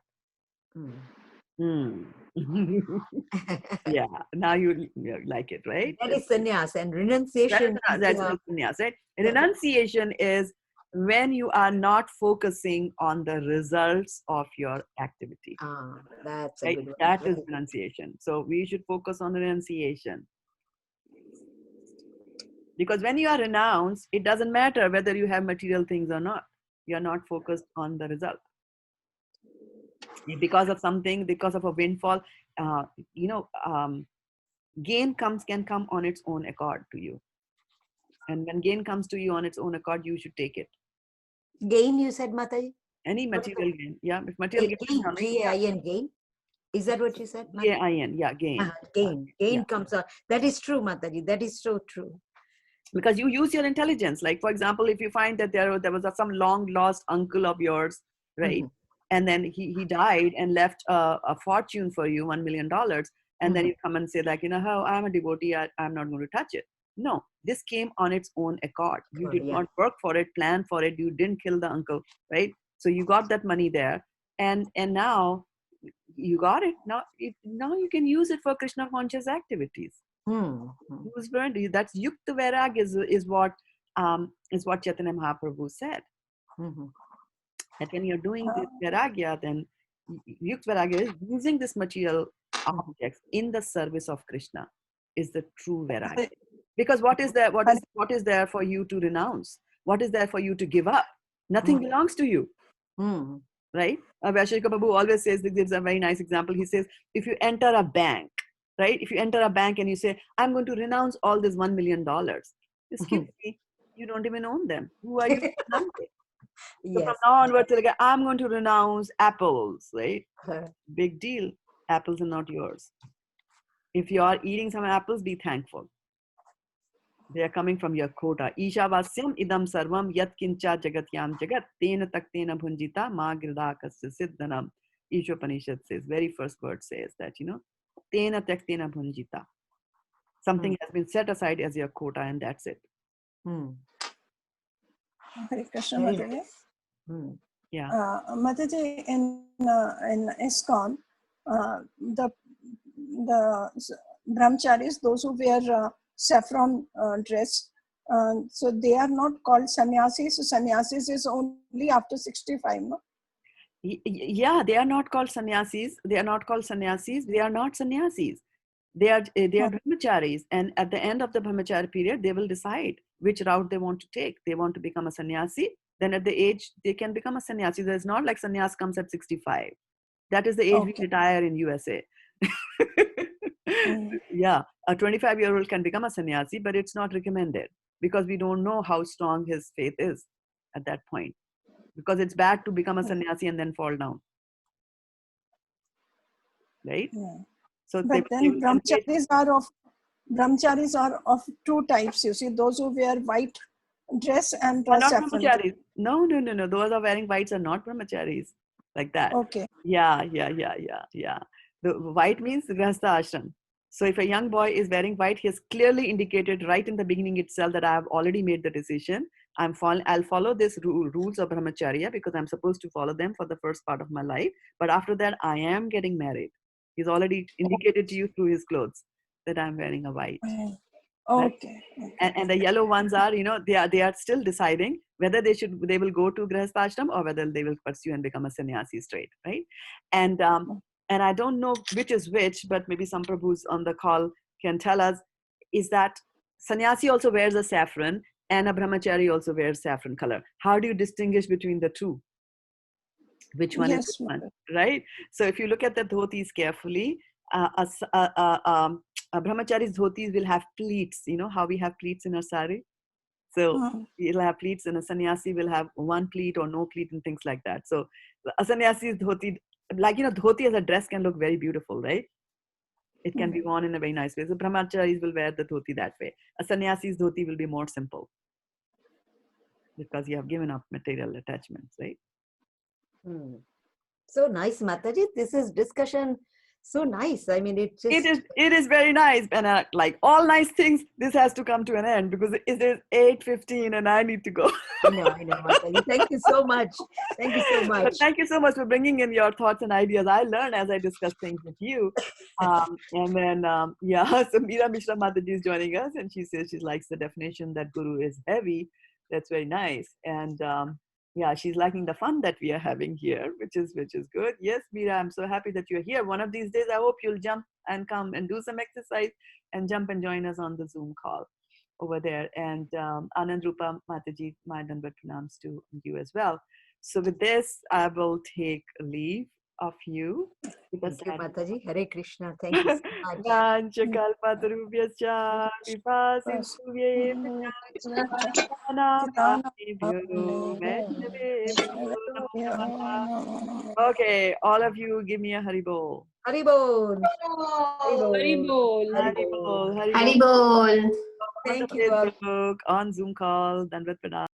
Yeah, now you like it, right? That is sannyas, and renunciation. That's sannyas, right? Renunciation is when you are not focusing on the results of your activity. That's a right? good one. That is renunciation. So we should focus on renunciation. Because when you are renounced, it doesn't matter whether you have material things or not. You are not focused on the result. Because of something, because of a windfall, gain can come on its own accord to you. And when gain comes to you on its own accord, you should take it. Gain, you said, Mataji? Any material gain. Yeah, if material gain is coming. G-A-I-N, gain? Is that what you said? G-A-I-N, yeah, gain. Gain comes out. That is true, Mataji. That is so true. Because you use your intelligence. Like, for example, if you find that there was some long lost uncle of yours, right? And then he died and left a fortune for you, $1 million. And then you come and say like, I'm a devotee, I'm not going to touch it. No, this came on its own accord. You did not work for it, plan for it. You didn't kill the uncle, right? So you got that money there. And now you got it. Now you can use it for Krishna conscious activities. That's Yukta Vairag is what Chaitanya Mahaprabhu said. That when you're doing this Vairagya, then Yukta Vairagya is using this material objects in the service of Krishna is the true Vairagya. Because what is there for you to renounce? What is there for you to give up? Nothing belongs to you. Right? Vaisheshika Prabhu always says, this is a very nice example. He says, if you enter a bank, right? If you enter a bank and you say, I'm going to renounce all this $1 million. Excuse me, you don't even own them. Who are you to renounce it? So from now onwards, I'm going to renounce apples, right? Big deal. Apples are not yours. If you are eating some apples, be thankful. They are coming from your quota. Ishavasyam idam sarvam yat kincha jagatyam jagat tena taktena bhunjita ma girdhakasya siddhanam. Ishopanishad says, very first word says that, tena taktena bhunjita. Something has been set aside as your quota and that's it. Hare Krishna, Mataji. Yeah. Mataji, in ISKCON, the brahmacharis, those who wear saffron dress, so they are not called sannyasis. So sannyasis is only after 65, no? Yeah, they are not called sannyasis. They are not called sannyasis. They are not sannyasis. They are brahmacharis, and at the end of the brahmachari period, they will decide which route they want to take. They want to become a sannyasi. Then at the age they can become a sannyasi. There's not like sannyas comes at 65. That is the age we retire in USA. Yeah, a 25-year-old can become a sannyasi, but it's not recommended because we don't know how strong his faith is at that point. Because it's bad to become a sannyasi and then fall down, right? So but then brahmacharis are of two types. You see, those who wear white dress and are not saffron. brahmacharis. No. Those are wearing whites are not brahmacharis. Like that. Okay. Yeah. The white means grihastha ashram. So if a young boy is wearing white, he has clearly indicated right in the beginning itself that I have already made the decision. I'll follow this rules of brahmacharya because I'm supposed to follow them for the first part of my life. But after that, I am getting married. He's already indicated to you through his clothes that I'm wearing a white. Okay. And the yellow ones are, they are still deciding whether they will go to grihastha ashram or whether they will pursue and become a sannyasi straight, right? And I don't know which is which, but maybe some Prabhus on the call can tell us, is that sannyasi also wears a saffron and a brahmachari also wears saffron color. How do you distinguish between the two? Which one is which one, right? So if you look at the dhotis carefully, a brahmachari's dhotis will have pleats. You know how we have pleats in our sari? So it'll have pleats, and a sannyasi will have one pleat or no pleat and things like that. So a sannyasi's dhoti, dhoti as a dress can look very beautiful, right? It can be worn in a very nice way. So brahmacharis will wear the dhoti that way. A sannyasi's dhoti will be more simple because you have given up material attachments, right? So nice, Mataji. This is discussion so nice. I mean, it is very nice, and like all nice things, this has to come to an end because it is 8:15 and I need to go. I know, Mataji. Thank you so much. Thank you so much. But thank you so much for bringing in your thoughts and ideas. I learn as I discuss things with you. And then, so Meera Mishra Mataji is joining us, and she says she likes the definition that Guru is heavy. That's very nice. And she's liking the fun that we are having here, which is good. Yes, Meera, I'm so happy that you're here. One of these days, I hope you'll jump and come and do some exercise and jump and join us on the Zoom call over there. And Anand Rupa Mataji, my Dandavat pranams to you as well. So with this, I will take leave of you. Thank you, Mataji. Hare Krishna. Thank you so much. Okay, all of you give me a Haribol. Haribol. Haribol. Haribol. Haribol. Haribol. Thank you all. On Zoom call, Dandavat pranam.